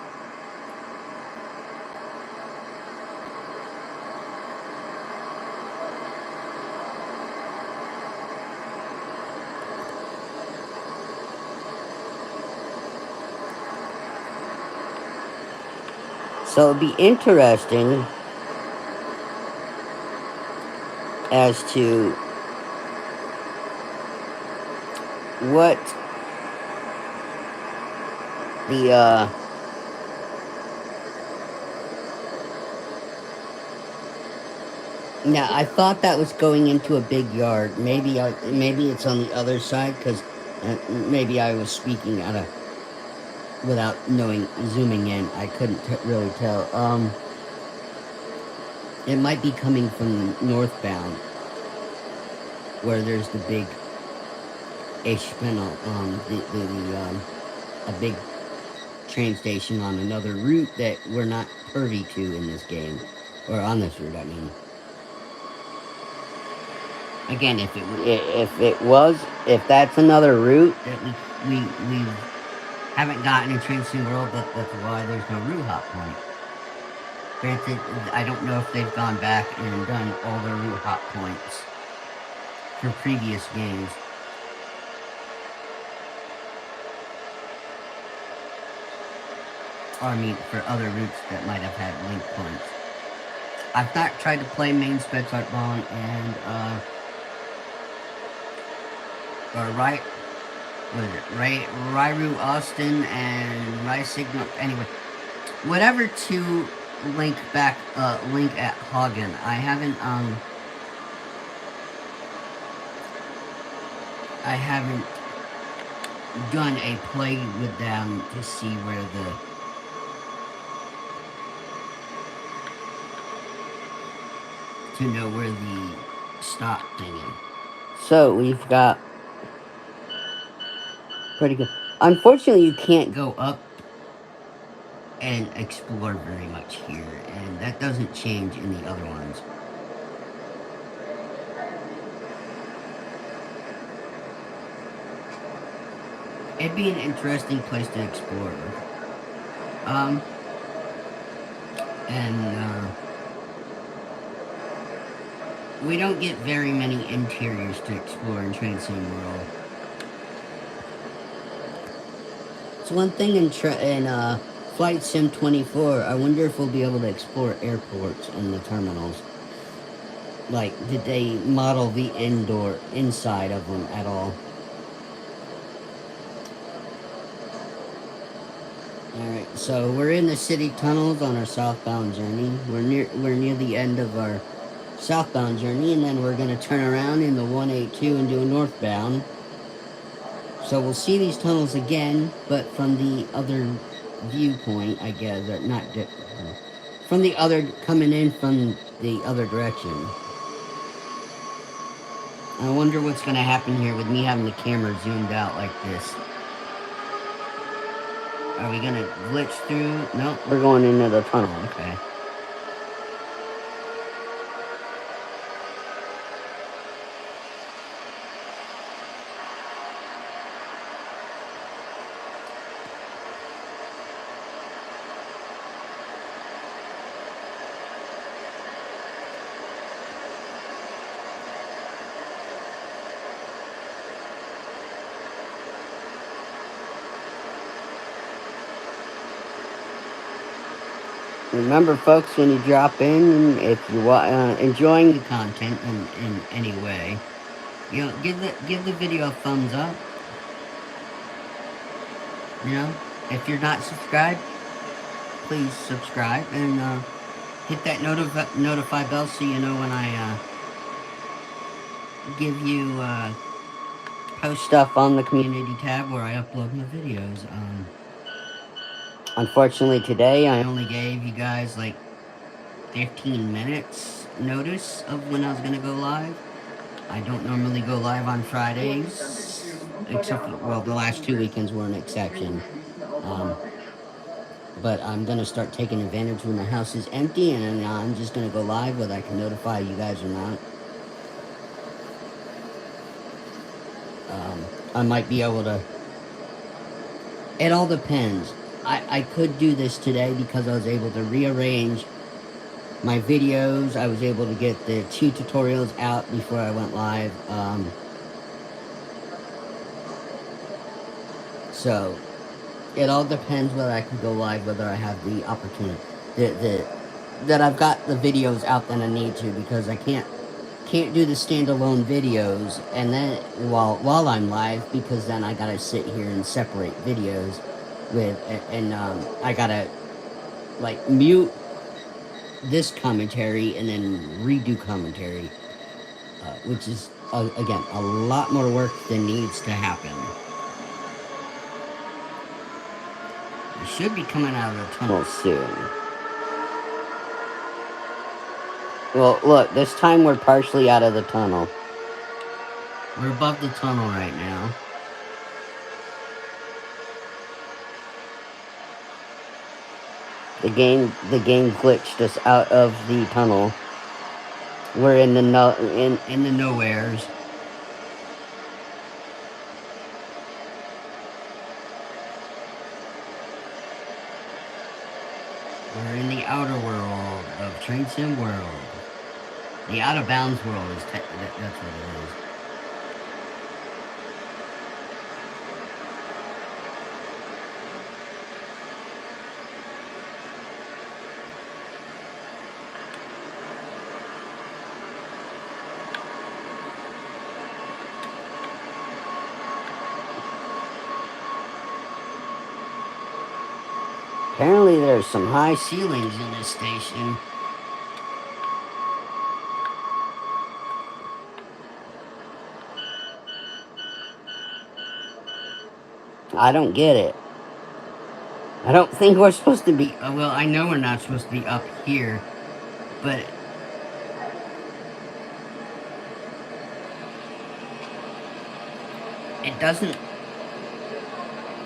So it'd be interesting as to what the now I thought that was going into a big yard. Maybe it's on the other side because maybe I was speaking out of without knowing, zooming in. I couldn't really tell. It might be coming from northbound, where there's the big H-panel, a big train station on another route that we're not privy to in this game, or on this route, I mean. Again, if that's another route that we haven't gotten in Trancing World. That's why there's no Ruha point. Granted, I don't know if they've gone back and done all the Ruha points for previous games. Or I mean, for other routes that might have had link points. I've not tried to play main Spetsartbahn and, or right, what is it, Rairu Austin and Rai Signal, anyway. Whatever to link back, link at Hagen. I haven't done a play with them to see where to know where the stop thing is. So we've got pretty good. Unfortunately, you can't go up and explore very much here, and that doesn't change in the other ones. It'd be an interesting place to explore. We don't get very many interiors to explore in Trancing World. It's one thing in Flight Sim 24. I wonder if we'll be able to explore airports and the terminals. Like, did they model the inside of them at all? Alright, so we're in the city tunnels on our southbound journey. We're near the end of our southbound journey, and then we're going to turn around in the 182 and do a northbound. So we'll see these tunnels again, but from the other viewpoint, I guess, or not, from the other, coming in from the other direction. I wonder what's going to happen here with me having the camera zoomed out like this. Are we going to glitch through? No, we're going into the tunnel, okay. Remember, folks, when you drop in, if you're enjoying the content in any way, you know, give the video a thumbs up. You know, if you're not subscribed, please subscribe and hit that notify bell so you know when I give you post stuff on the community tab where I upload my videos. Unfortunately, today I only gave you guys like 15 minutes notice of when I was going to go live. I don't normally go live on Fridays, except for, well, the last 2 weekends were an exception. But I'm going to start taking advantage when the house is empty, and I'm just going to go live whether I can notify you guys or not. I might be able to... It all depends. I could do this today because I was able to rearrange my videos. I was able to get the 2 tutorials out before I went live. So, it all depends whether I can go live, whether I have the opportunity. That I've got the videos out that I need to, because I can't do the standalone videos and then while I'm live, because then I gotta sit here and separate videos and I gotta like mute this commentary and then redo commentary, which is again a lot more work than needs to happen. We should be coming out of the tunnel soon. Well, look, this time we're partially out of the tunnel. We're above the tunnel right now. The game glitched us out of the tunnel. We're in the in the nowheres. We're in the outer world of Train Sim World. The out of bounds world is that's what it is. Apparently, there's some high ceilings in this station. I don't get it. I don't think we're supposed to be. Well, I know we're not supposed to be up here, but it doesn't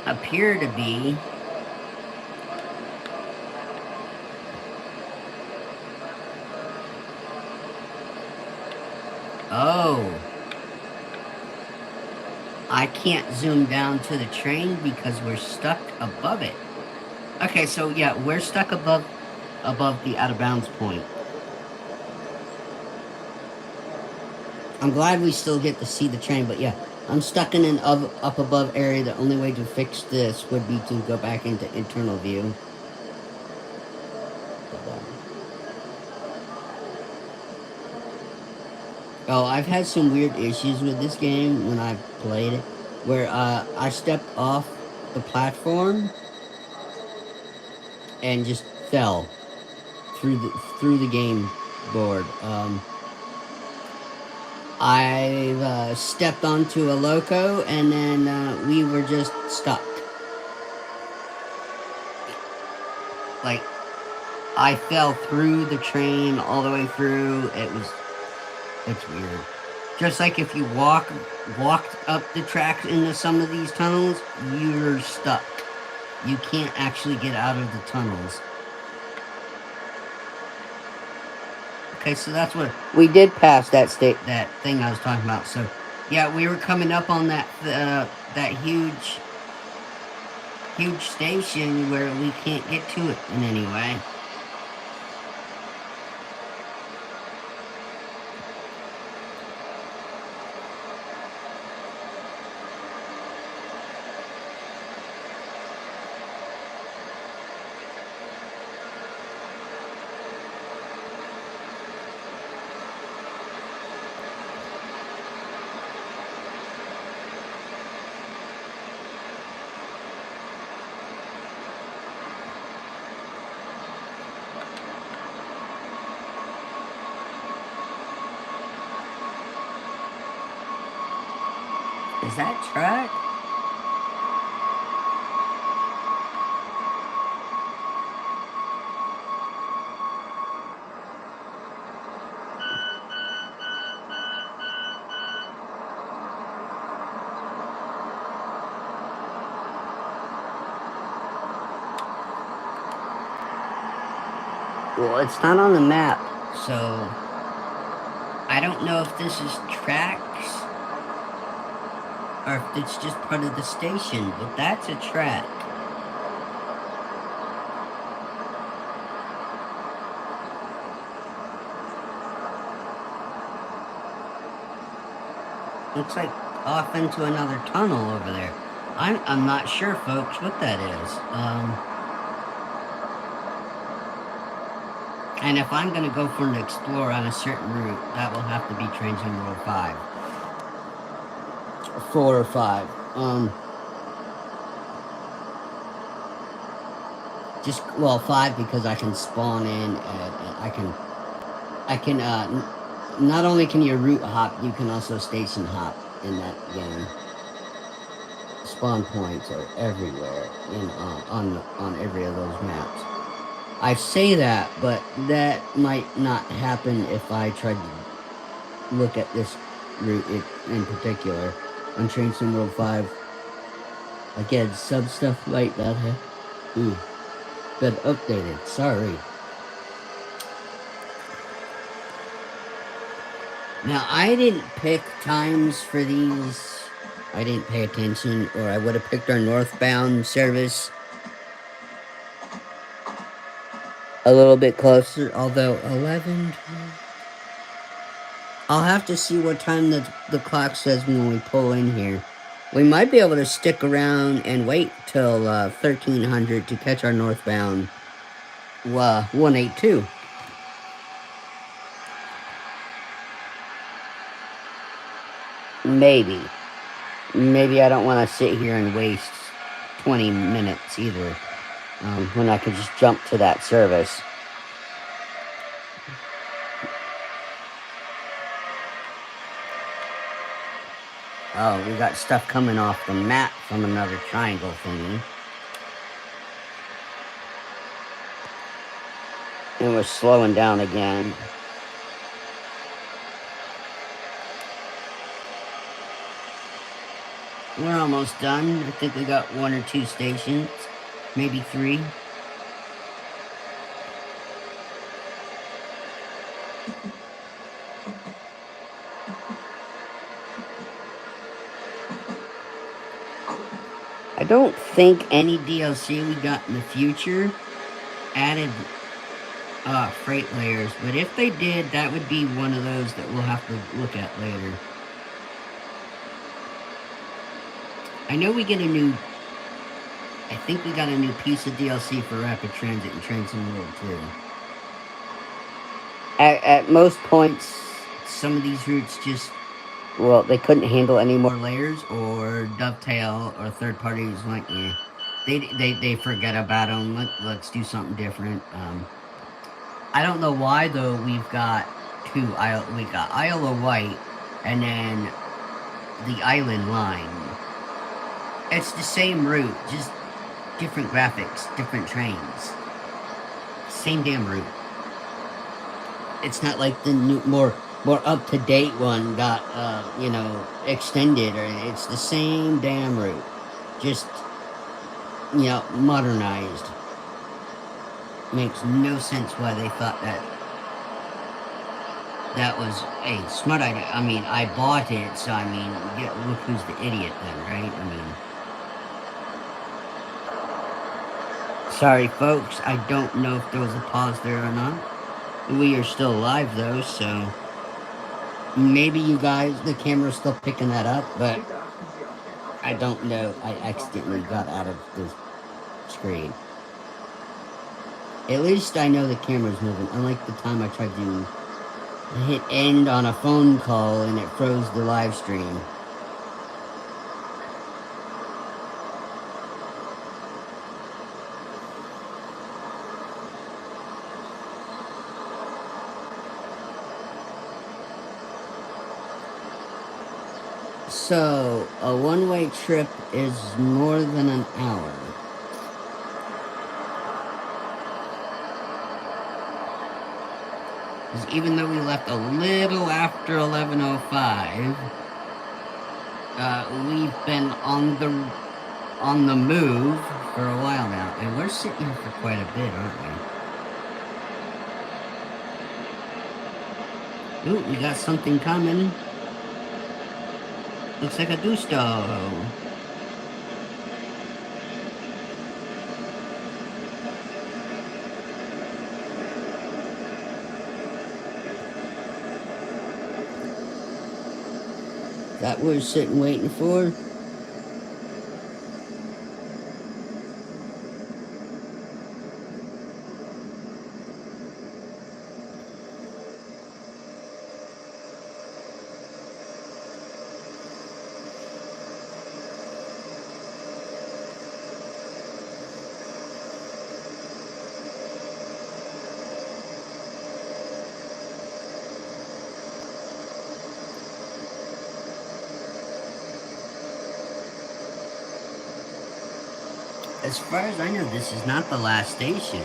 appear to be. Oh. I can't zoom down to the train because we're stuck above it. Okay, so yeah, we're stuck above the out of bounds point. I'm glad we still get to see the train, but yeah, I'm stuck in an up above area. The only way to fix this would be to go back into internal view. Oh, I've had some weird issues with this game when I've played it, where I stepped off the platform and just fell through the game board. I've stepped onto a loco, and then we were just stuck. Like, I fell through the train all the way through. It's weird. Just like if you walked up the tracks into some of these tunnels, you're stuck. You can't actually get out of the tunnels. Okay, so that's what we did pass that thing I was talking about. So, yeah, we were coming up on that huge station where we can't get to it in any way. Is that track? Well, it's not on the map, so I don't know if this is tracks or if it's just part of the station, but that's a track. Looks like off into another tunnel over there. I'm not sure, folks, what that is. And if I'm going to go for an explore on a certain route, that will have to be Train Sim World 5. 4 or 5. Just, well, 5 because I can spawn in, I can, not only can you route hop, you can also station hop in that game. Spawn points are everywhere on every of those maps. I say that, but that might not happen if I tried to look at this route in particular. On Train Sim World 5, again, some stuff might not have been updated. Sorry. Now, I didn't pick times for these. I didn't pay attention, or I would have picked our northbound service. a little bit closer, although 11, 12. I'll have to see what time the clock says when we pull in here. We might be able to stick around and wait till 1300 to catch our northbound 182. Maybe. Maybe I don't want to sit here and waste 20 minutes either, when I could just jump to that service. Oh, we got stuff coming off the map from another triangle thingy. And we're slowing down again. We're almost done. I think we got 1 or 2 stations. Maybe 3. I don't think any DLC we got in the future added freight layers, but if they did, that would be one of those that we'll have to look at later. I know we get a new... I think we got a new piece of DLC for Rapid Transit and Transit World too. At most points, some of these routes just... Well, they couldn't handle any more layers, or Dovetail, or third parties like, yeah. They forget about them. Let's do something different. I don't know why though. We've got we got Isle of Wight, and then the Island Line. It's the same route, just different graphics, different trains. Same damn route. It's not like the new, more up to date one got extended, or it's the same damn route, just modernized. Makes no sense why they thought that was a smart idea. I mean, I bought it, so I mean, look who's the idiot then, right? I mean, sorry folks, I don't know if there was a pause there or not. We are still live though, so maybe you guys, the camera's still picking that up, but I don't know. I accidentally got out of the screen. At least I know the camera's moving, unlike the time I tried to hit end on a phone call and it froze the live stream. So, a one-way trip is more than an hour. Because even though we left a little after 11:05, we've been on the move for a while now, and we're sitting here for quite a bit, aren't we? Ooh, we got something coming. Looks like a Gusto. That we're sitting waiting for. As far as I know, this is not the last station.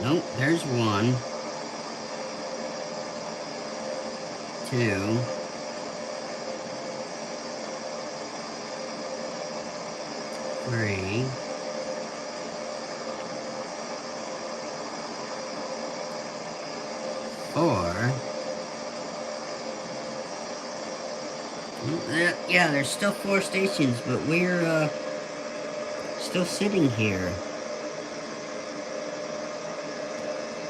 Nope, there's 1, 2, 3, 4, Yeah, there's still 4 stations, but we're still sitting here.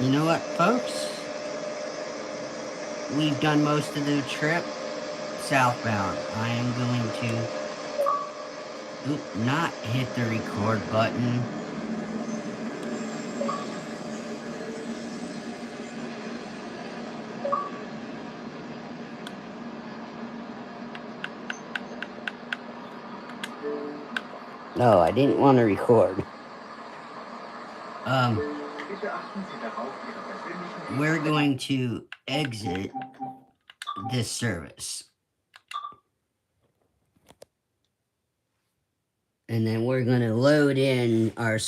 You know what, folks? We've done most of the trip southbound. I am going to not hit the record button. No, I didn't want to record. We're going to exit this service. And then we're going to load in our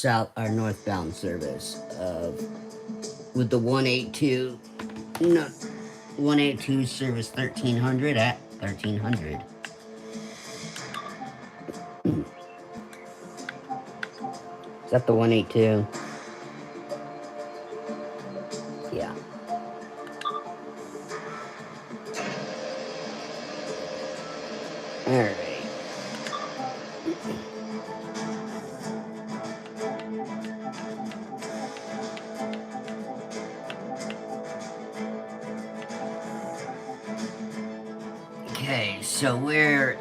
northbound service with the 182, no, 182 service 1300 at 1300. Is that the 182? Yeah. All right. Okay, so we're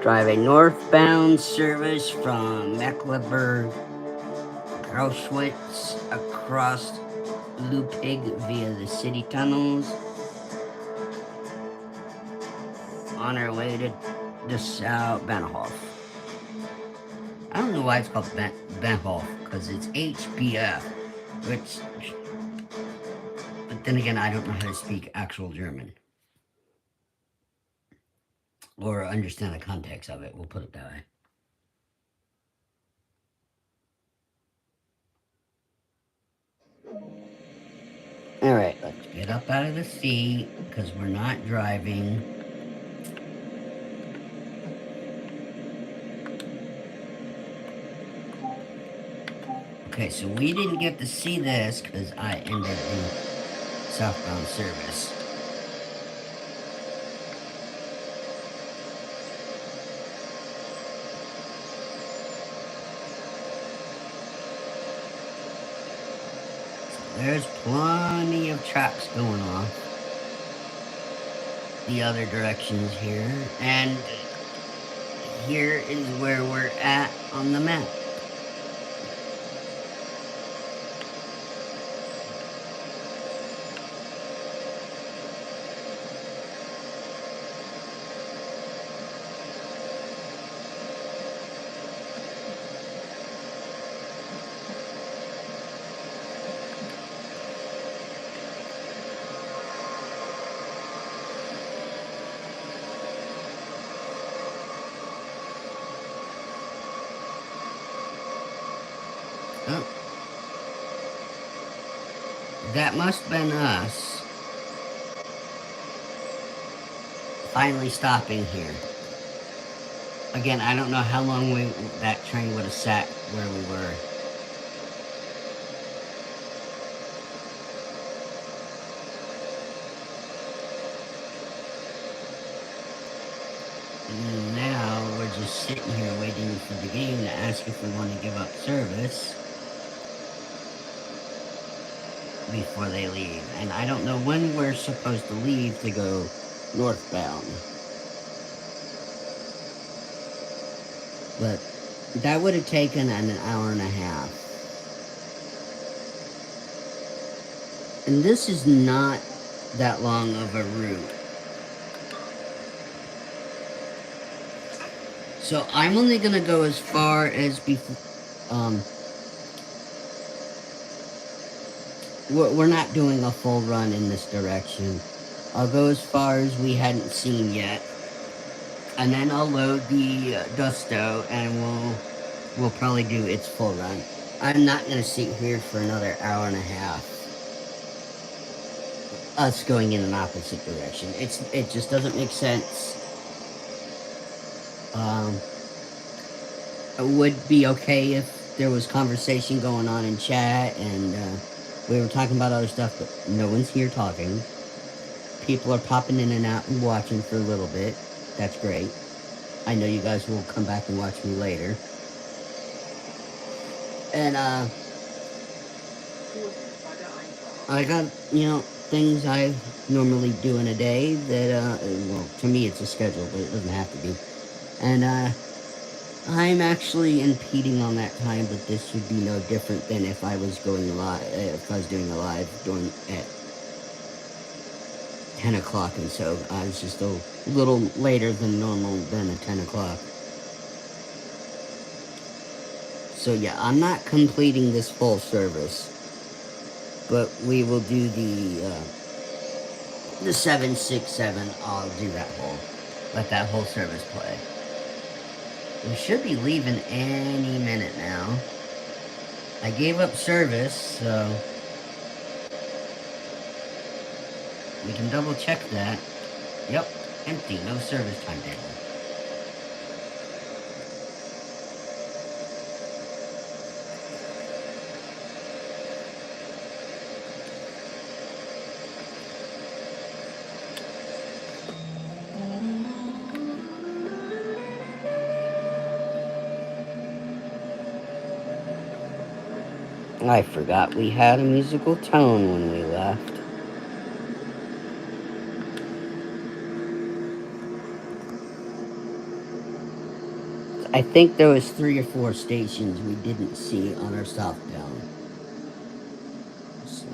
drive a northbound service from Mecklenburg, Auschwitz, across Lupig via the city tunnels, on our way to the South Bahnhof. I don't know why it's called Bahnhof, because it's HBF, which, but then again, I don't know how to speak actual German. Or understand the context of it, we'll put it that way. Alright, let's get up out of the seat, because we're not driving. Okay, so we didn't get to see this, because I ended the southbound service. There's plenty of tracks going off the other directions here, and here is where we're at on the map. Oh. That must have been us finally stopping here. Again, I don't know how long that train would have sat where we were. Now we're just sitting here waiting for the game to ask if we want to give up service before they leave. And I don't know when we're supposed to leave to go northbound. But that would have taken an hour and a half. And this is not that long of a route. So I'm only gonna go as far as before. We're not doing a full run in this direction. I'll go as far as we hadn't seen yet, and then I'll load the Dusto, and we'll probably do its full run. I'm not gonna sit here for another hour and a half. Us going in an opposite direction. It just doesn't make sense. It would be okay if there was conversation going on in chat, and We were talking about other stuff, but no one's here talking. People are popping in and out and watching for a little bit. That's great. I know you guys will come back and watch me later. And I got, things I normally do in a day that well, to me it's a schedule, but it doesn't have to be. And I'm actually impeding on that time, but this would be no different than if I was going live, if I was doing a live during at 10 o'clock, and so I was just a little later than normal than a 10 o'clock. So yeah, I'm not completing this full service, but we will do the 767. I'll do that whole, let that whole service play. We should be leaving any minute now. I gave up service, so we can double check that. Yep, empty, no service timetable. I forgot we had a musical tone when we left. I think there was 3 or 4 stations we didn't see on our southbound. So.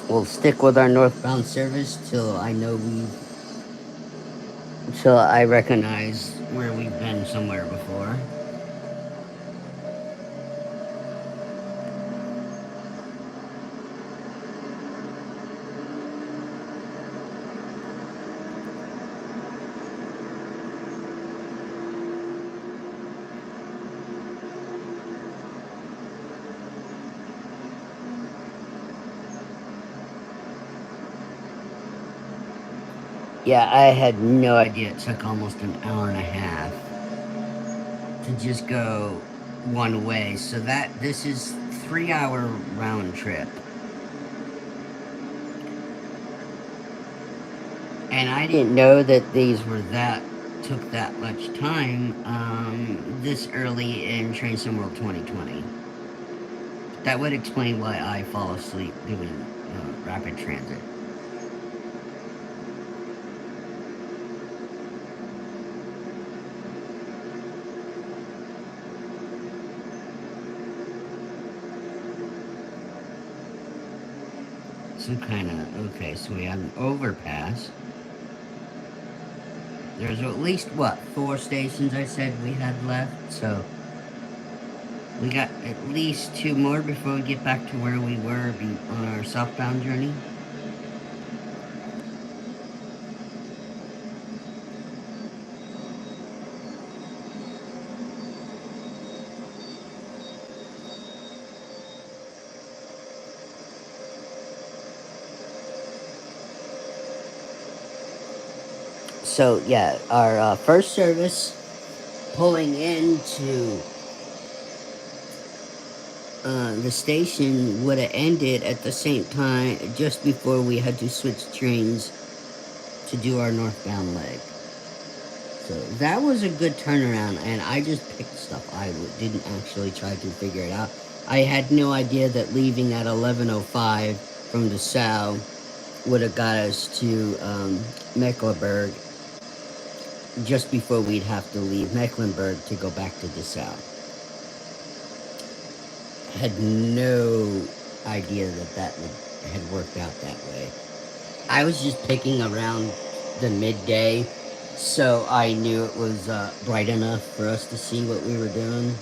We'll stick with our northbound service till I recognize where we've been somewhere before. Yeah, I had no idea it took almost an hour and a half to just go one way. So this is 3 hour round trip. And I didn't know that these took that much time this early in Train Sim World 2020. That would explain why I fall asleep doing rapid transit. Some kind of, okay, so we have an overpass. There's at least, what, 4 stations I said we had left, so we got at least 2 more before we get back to where we were on our southbound journey. So, yeah, our first service pulling into the station would have ended at the same time just before we had to switch trains to do our northbound leg. So that was a good turnaround, and I just picked stuff. I didn't actually try to figure it out. I had no idea that leaving at 11:05 from Dessau would have got us to Mecklenburg just before we'd have to leave Mecklenburg to go back to Dessau. Had no idea that had worked out that way. I was just picking around the midday, so I knew it was bright enough for us to see what we were doing.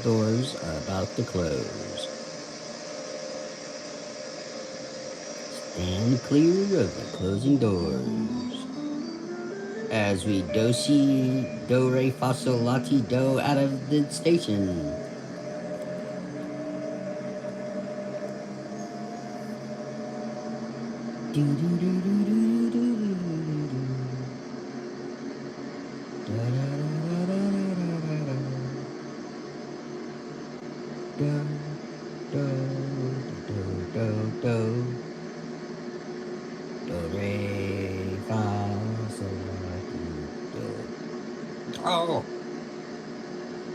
Doors are about to close. Stand clear of the closing doors. As we do re fa sol la ti do out of the station. Oh,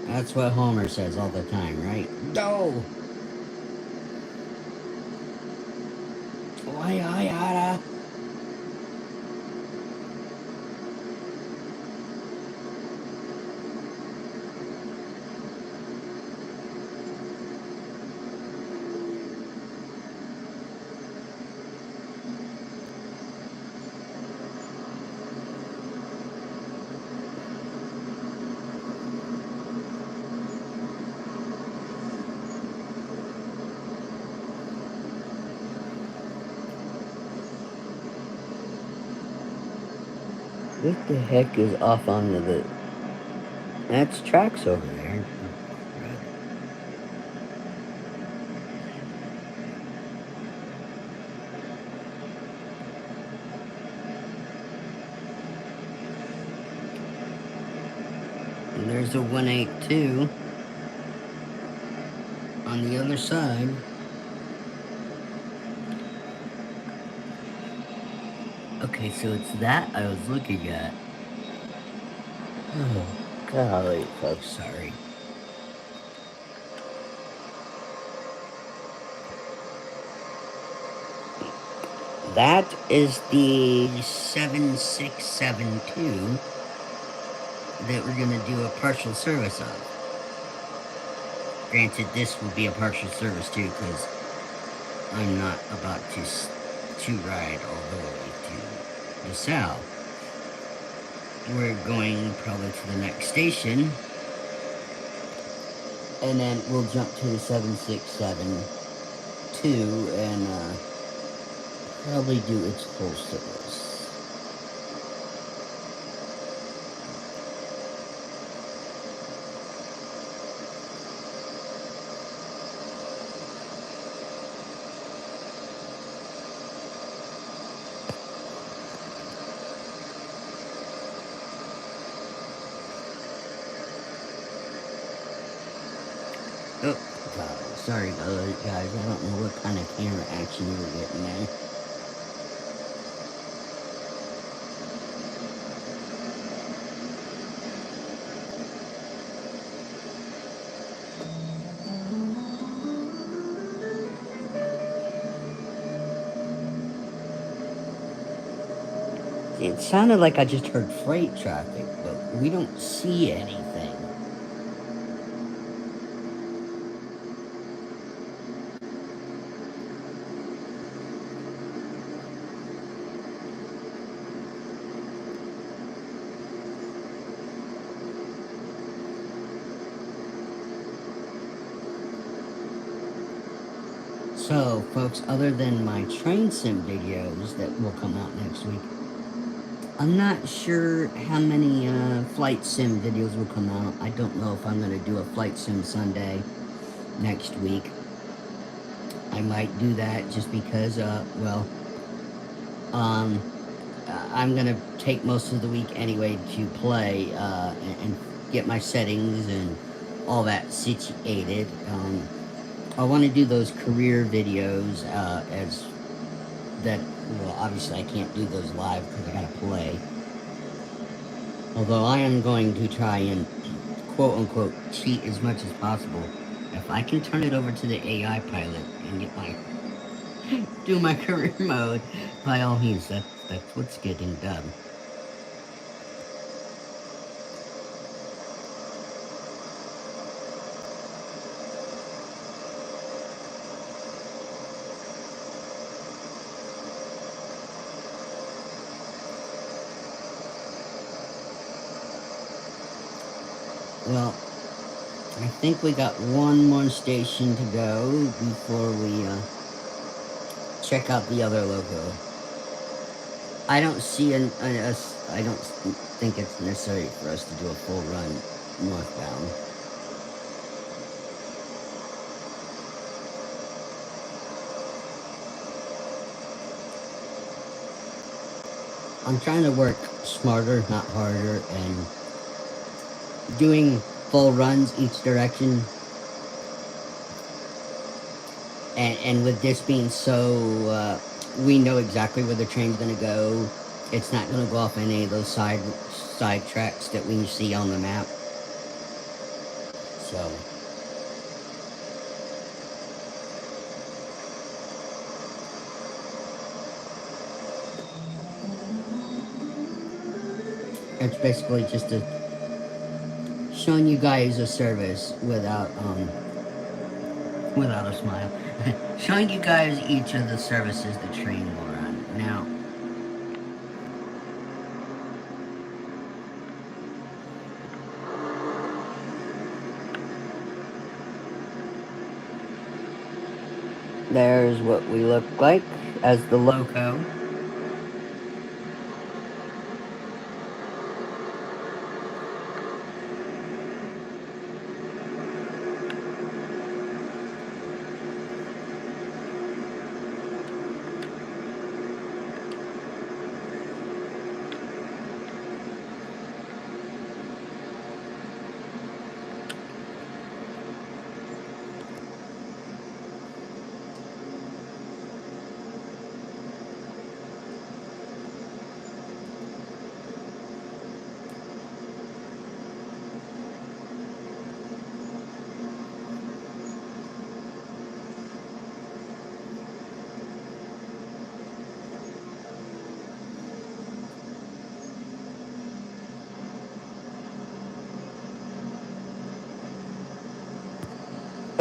that's what Homer says all the time, right? Do. Why, yada. What the heck is off on the... That's tracks over there. Oh, crap. And there's a 182 on the other side. Okay, so it's that I was looking at. Oh, golly, folks, sorry. That is the 7672 that we're going to do a partial service of. Granted, this will be a partial service too, because I'm not about to ride all the way to LaSalle. We're going probably to the next station, and then we'll jump to the 7672 and probably do its full service. Oh, God, sorry about it, guys. I don't know what kind of camera action you were getting there. It sounded like I just heard freight traffic, but we don't see anything. So, folks, other than my train sim videos that will come out next week, I'm not sure how many flight sim videos will come out. I don't know if I'm going to do a flight sim Sunday next week. I might do that just because, I'm going to take most of the week anyway to play and get my settings and all that situated. I want to do those career videos as that. Well, obviously I can't do those live because I gotta play. Although I am going to try and quote unquote cheat as much as possible. If I can turn it over to the AI pilot and get my do my career mode, by all means, that's what's getting done. Well, I think we got one more station to go before we check out the other logo. I don't see I don't think it's necessary for us to do a full run northbound. I'm trying to work smarter, not harder, and doing full runs each direction. And with this being so, we know exactly where the train's gonna go. It's not gonna go off any of those side tracks that we see on the map. So it's basically just a showing you guys a service without a smile. Showing you guys each of the services the train will run. Now, there's what we look like as the loco.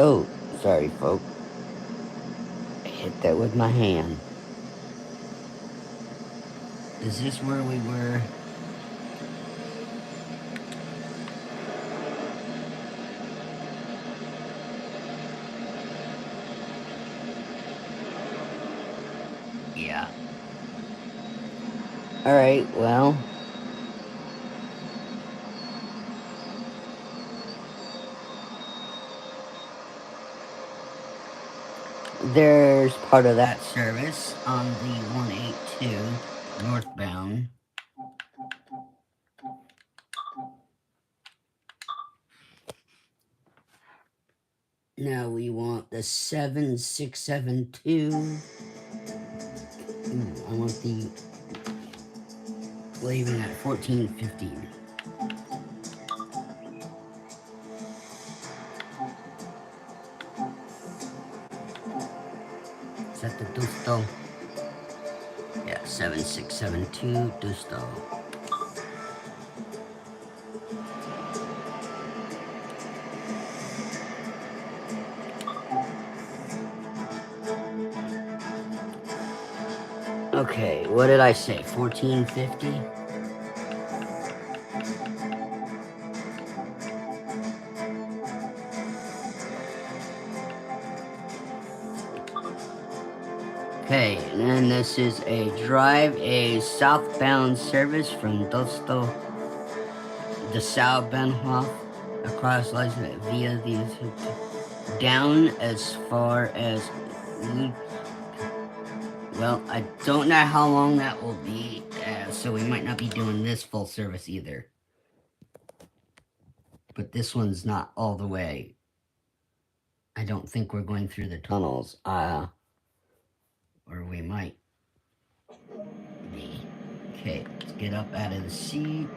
Oh, sorry, folks. I hit that with my hand. Is this where we were? Yeah. Alright, well. There's part of that service on the 182 northbound. Now we want the 7672. Ooh, I want the leaving at 1415. Is that the Dusto? Yeah, 7672 Dusto. Okay, what did I say? 1450? Okay, and then this is a southbound service from Dosto the Bahnhof across Leipzig via the down as far as, well, I don't know how long that will be, so we might not be doing this full service either. But this one's not all the way. I don't think we're going through the tunnels, or we might be. Okay, let's get up out of the seat.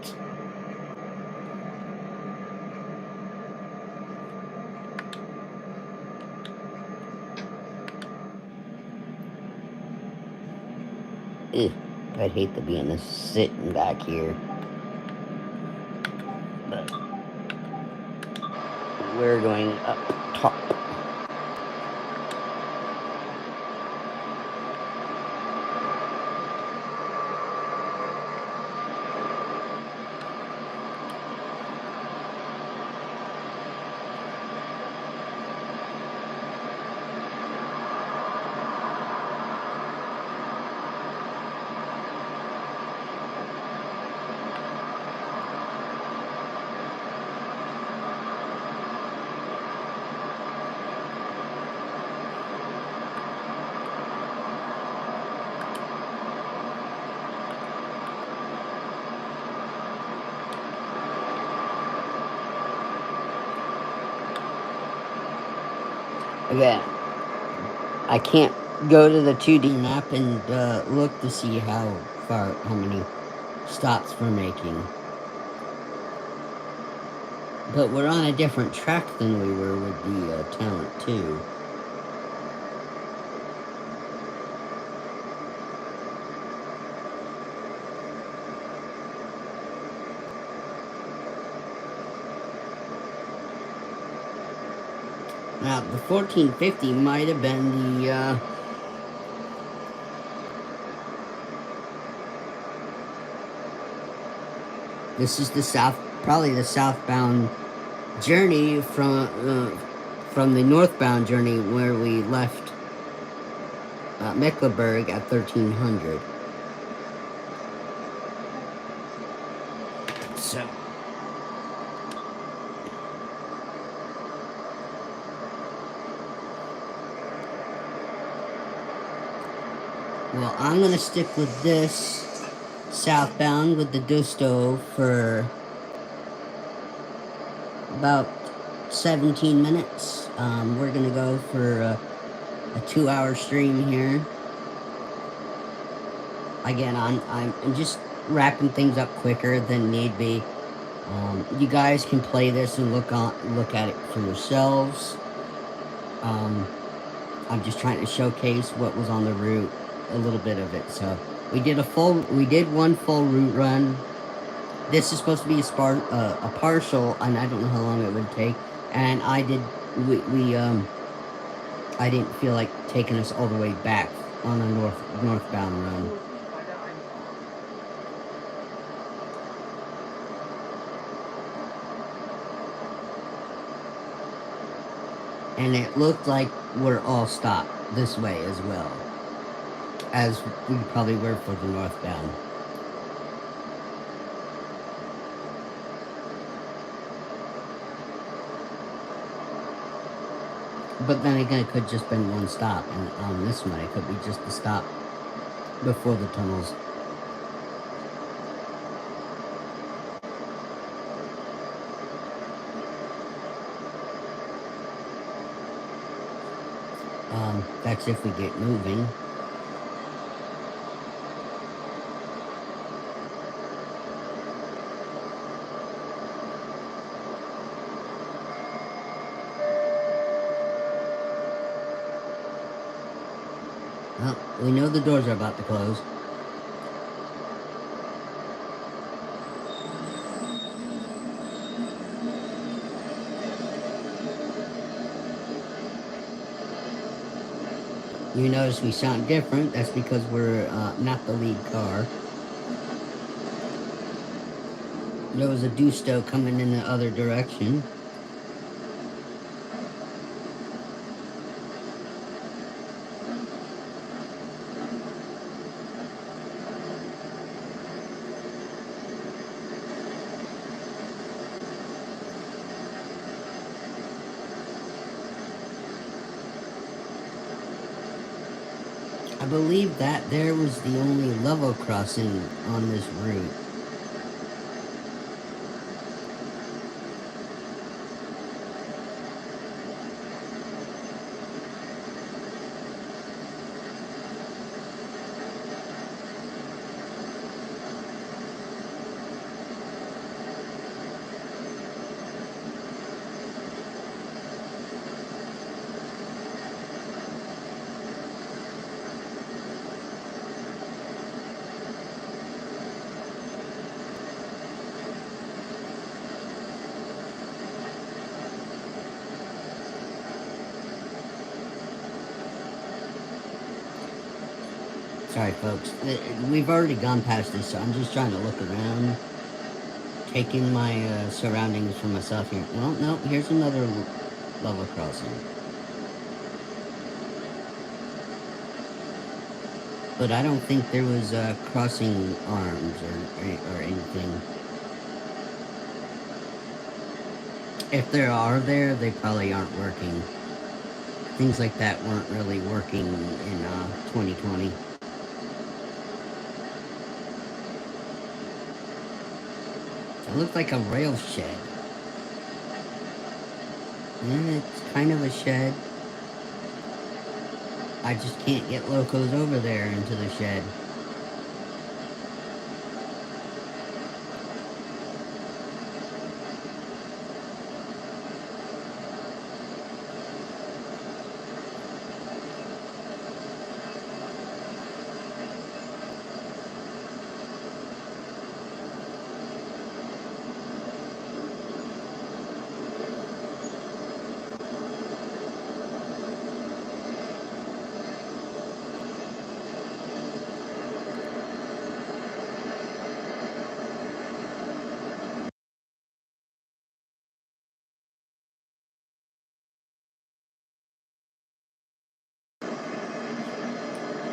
Ugh, I'd hate to be in this sitting back here. But we're going up top. Again, I can't go to the 2D map and look to see how many stops we're making. But we're on a different track than we were with the talent too. Now the 1450 might have been the this is the probably the southbound journey from the northbound journey where we left Mecklenburg at 1300. So, well, I'm gonna stick with this southbound with the Dusto for about 17 minutes. We're gonna go for a 2-hour stream here. Again, I'm just wrapping things up quicker than need be. You guys can play this and look at it for yourselves. I'm just trying to showcase what was on the route, a little bit of it. So we did one full route run. This is supposed to be a partial, and I don't know how long it would take. And I didn't feel like taking us all the way back on a northbound run. And it looked like we're all stopped this way as well, as we probably were for the northbound. But then again, it could just been one stop, and on this one, it could be just a stop before the tunnels. That's if we get moving. Well, we know the doors are about to close. You notice we sound different. That's because we're not the lead car. There was a Dusto coming in the other direction. I believe that there was the only level crossing on this route. Sorry, folks. We've already gone past this, so I'm just trying to look around, taking my surroundings for myself here. Well, no, here's another level crossing. But I don't think there was crossing arms or anything. If there are there, they probably aren't working. Things like that weren't really working in 2020. It looked like a rail shed. And it's kind of a shed. I just can't get locos over there into the shed.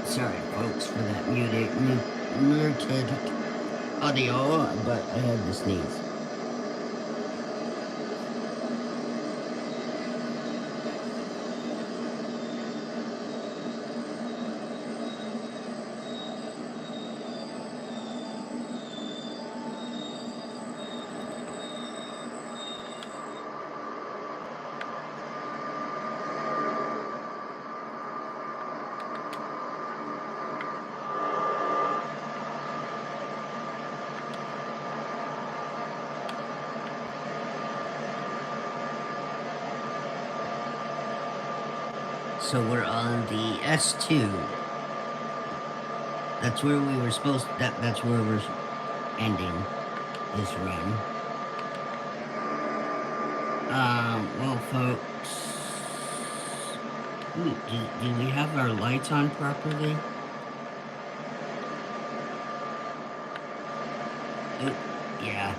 Sorry, folks, for that muted audio, but I had to sneeze. So we're on the S2. That's where we were supposed. That's where we're ending this run. Well, folks, do we have our lights on properly? Oop, yeah.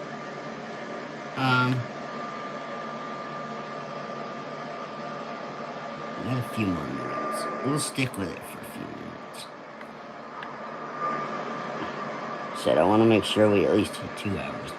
Got a few more minutes. We'll stick with it for a few minutes. Said I want to make sure we at least hit 2 hours then.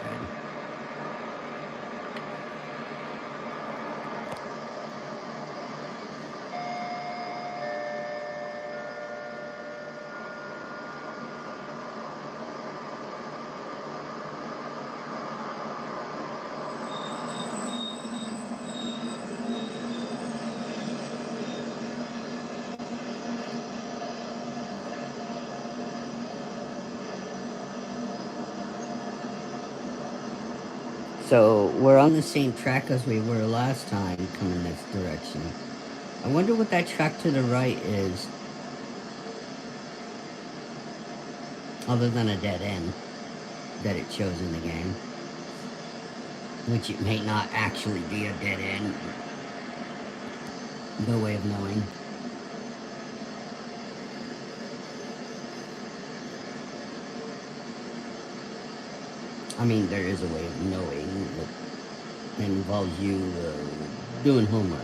So we're on the same track as we were last time coming this direction. I wonder what that track to the right is. Other than a dead end that it shows in the game. Which it may not actually be a dead end. No way of knowing. I mean, there is a way of knowing that involves you doing homework.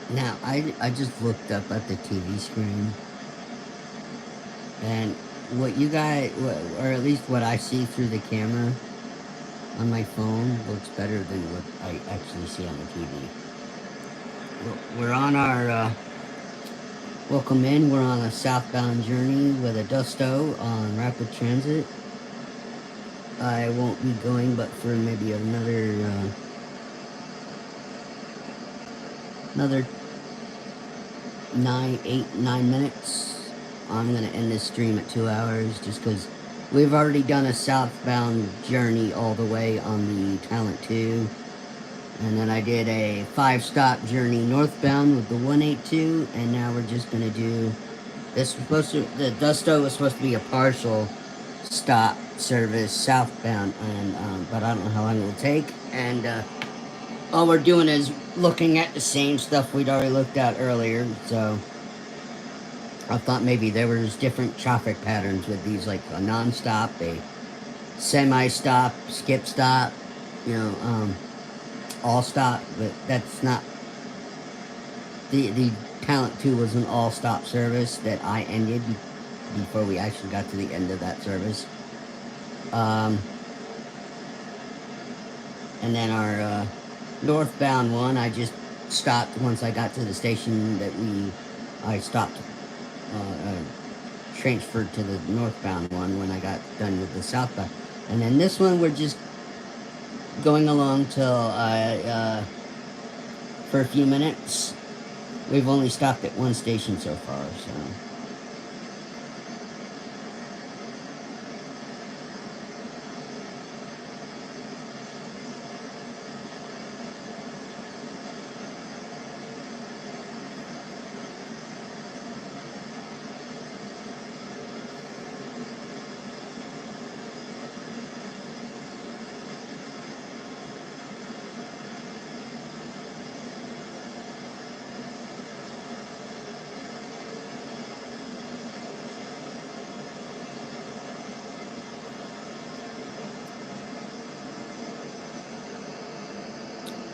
Now, I just looked up at the TV screen, and what you guys, or at least what I see through the camera on my phone, looks better than what I actually see on the TV. We're on our, welcome in, we're on a southbound journey with a Dusto on rapid transit. I won't be going but for maybe another 9 minutes. I'm gonna end this stream at 2 hours just because we've already done a southbound journey all the way on the Talent 2. And then I did a 5-stop journey northbound with the 182, and now we're just gonna do this. The Dusto was supposed to be a partial stop service southbound, and but I don't know how long it will take. And all we're doing is looking at the same stuff we'd already looked at earlier. So I thought maybe there was different traffic patterns with these, like a non-stop, a semi-stop, skip stop, all stop, but that's not The Talent 2 was an all-stop service that I ended before we actually got to the end of that service. Um, and then our northbound one, I just stopped once I got to the station that I stopped, transferred to the northbound one when I got done with the southbound. And then this one, we're just going along till for a few minutes. We've only stopped at one station so far, so.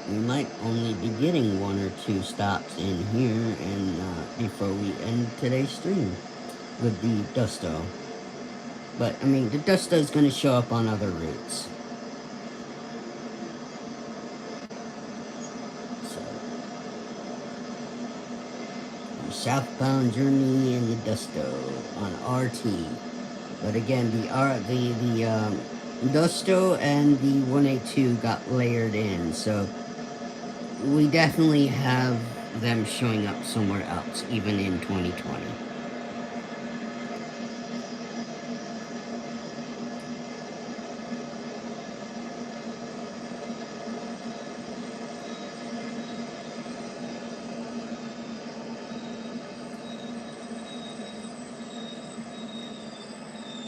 We might only be getting one or two stops in here and before we end today's stream with the Dusto. But I mean, the Dusto is going to show up on other routes. So, the southbound journey and the Dusto on RT. But again, the Dusto and the 182 got layered in, so we definitely have them showing up somewhere else, even in 2020.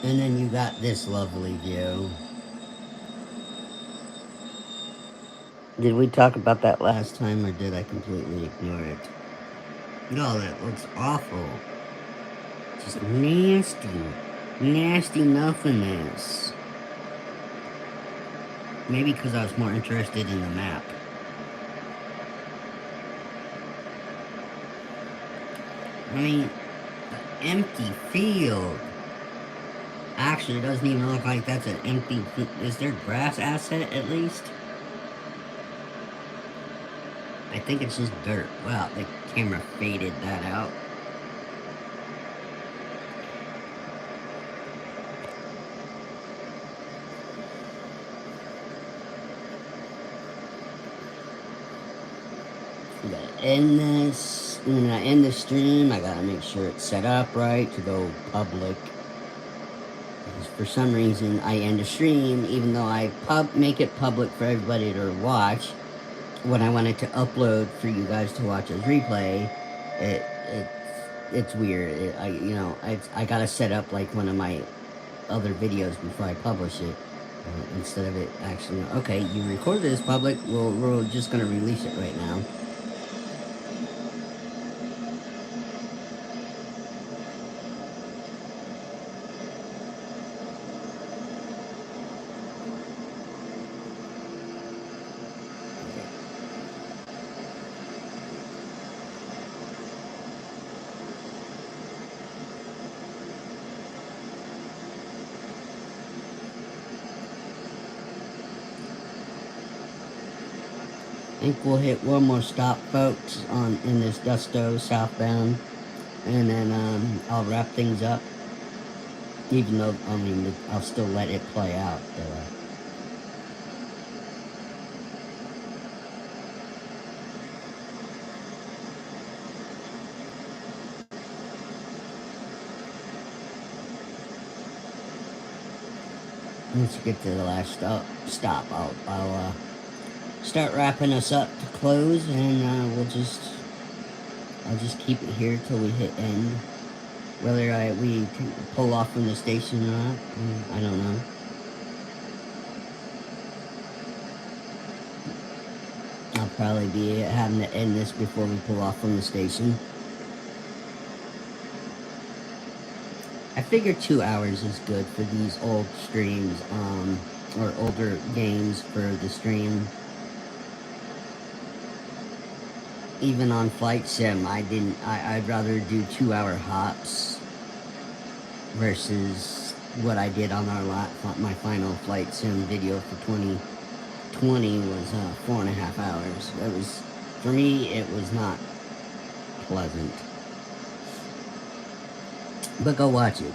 And then you got this lovely view. Did we talk about that last time, or did I completely ignore it? No, that looks awful. Just nasty. Nasty nothingness. Maybe because I was more interested in the map. I mean, empty field. Actually, it doesn't even look like that's an empty field. Is there grass asset at least? I think it's just dirt. Wow, the camera faded that out. We gotta end this. When I end the stream, I gotta make sure it's set up right to go public. Because for some reason, I end a stream, even though I make it public for everybody to watch. When I wanted to upload for you guys to watch as replay, it's weird. I gotta set up like one of my other videos before I publish it. Instead of it actually, okay, you recorded this public, we're just gonna release it right now. I think we'll hit one more stop, folks, in this Dusto southbound, and then I'll wrap things up. Even though, I mean, I'll still let it play out. Once you get to the last stop, I'll start wrapping us up to close, and I'll just keep it here till we hit end. Whether we pull off from the station or not, I don't know. I'll probably be having to end this before we pull off from the station. I figure 2 hours is good for these old streams, or older games for the stream. even on flight sim, I'd rather do 2-hour hops versus what I did on my final flight sim video for 2020 was 4.5 hours. That was, for me, it was not pleasant. But go watch it.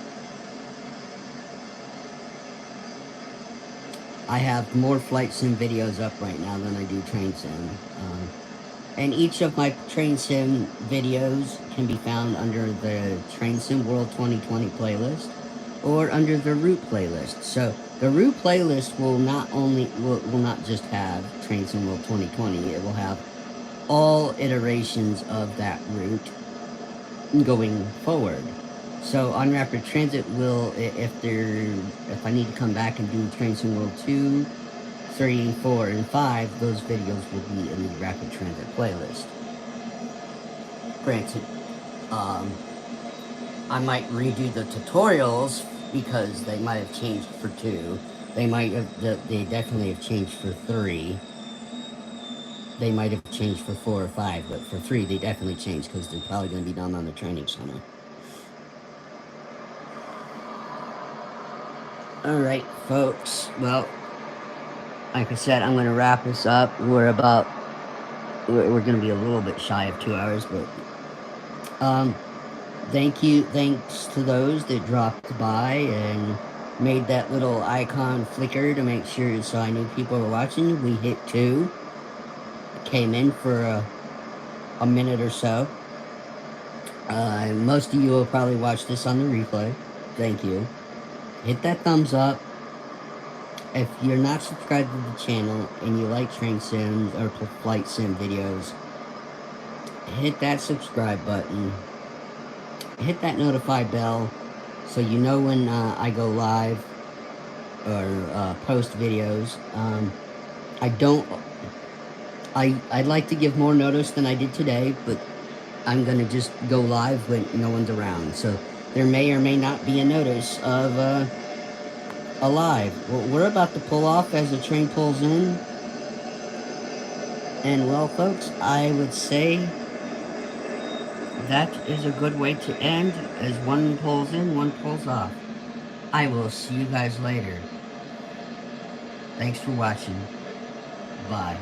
I have more flight sim videos up right now than I do train sim. And each of my train sim videos can be found under the Train Sim World 2020 playlist or under the route playlist. So the route playlist will not just have Train Sim World 2020, it will have all iterations of that route going forward. So on Rapid Transit will, if I need to come back and do Train Sim World 2, 3, 4, and 5, those videos will be in the Rapid Transit playlist. Granted, um, I might redo the tutorials because they might have changed for 2. They definitely have changed for 3. They might have changed for 4 or 5, but for 3 they definitely changed because they're probably going to be done on the training center. Alright, folks. Well, like I said, I'm going to wrap this up. We're going to be a little bit shy of 2 hours, but thanks to those that dropped by and made that little icon flicker to make sure so I knew people were watching. We hit 2. Came in for a minute or so. Most of you will probably watch this on the replay. Thank you. Hit that thumbs up. If you're not subscribed to the channel and you like train sims or flight sim videos, hit that subscribe button. Hit that notify bell so you know when I go live or post videos. I'd like to give more notice than I did today, but I'm gonna just go live when no one's around. So there may or may not be a notice of a live. Well, we're about to pull off as the train pulls in. And well, folks, I would say that is a good way to end, as one pulls in, one pulls off. I will see you guys later. Thanks for watching. Bye.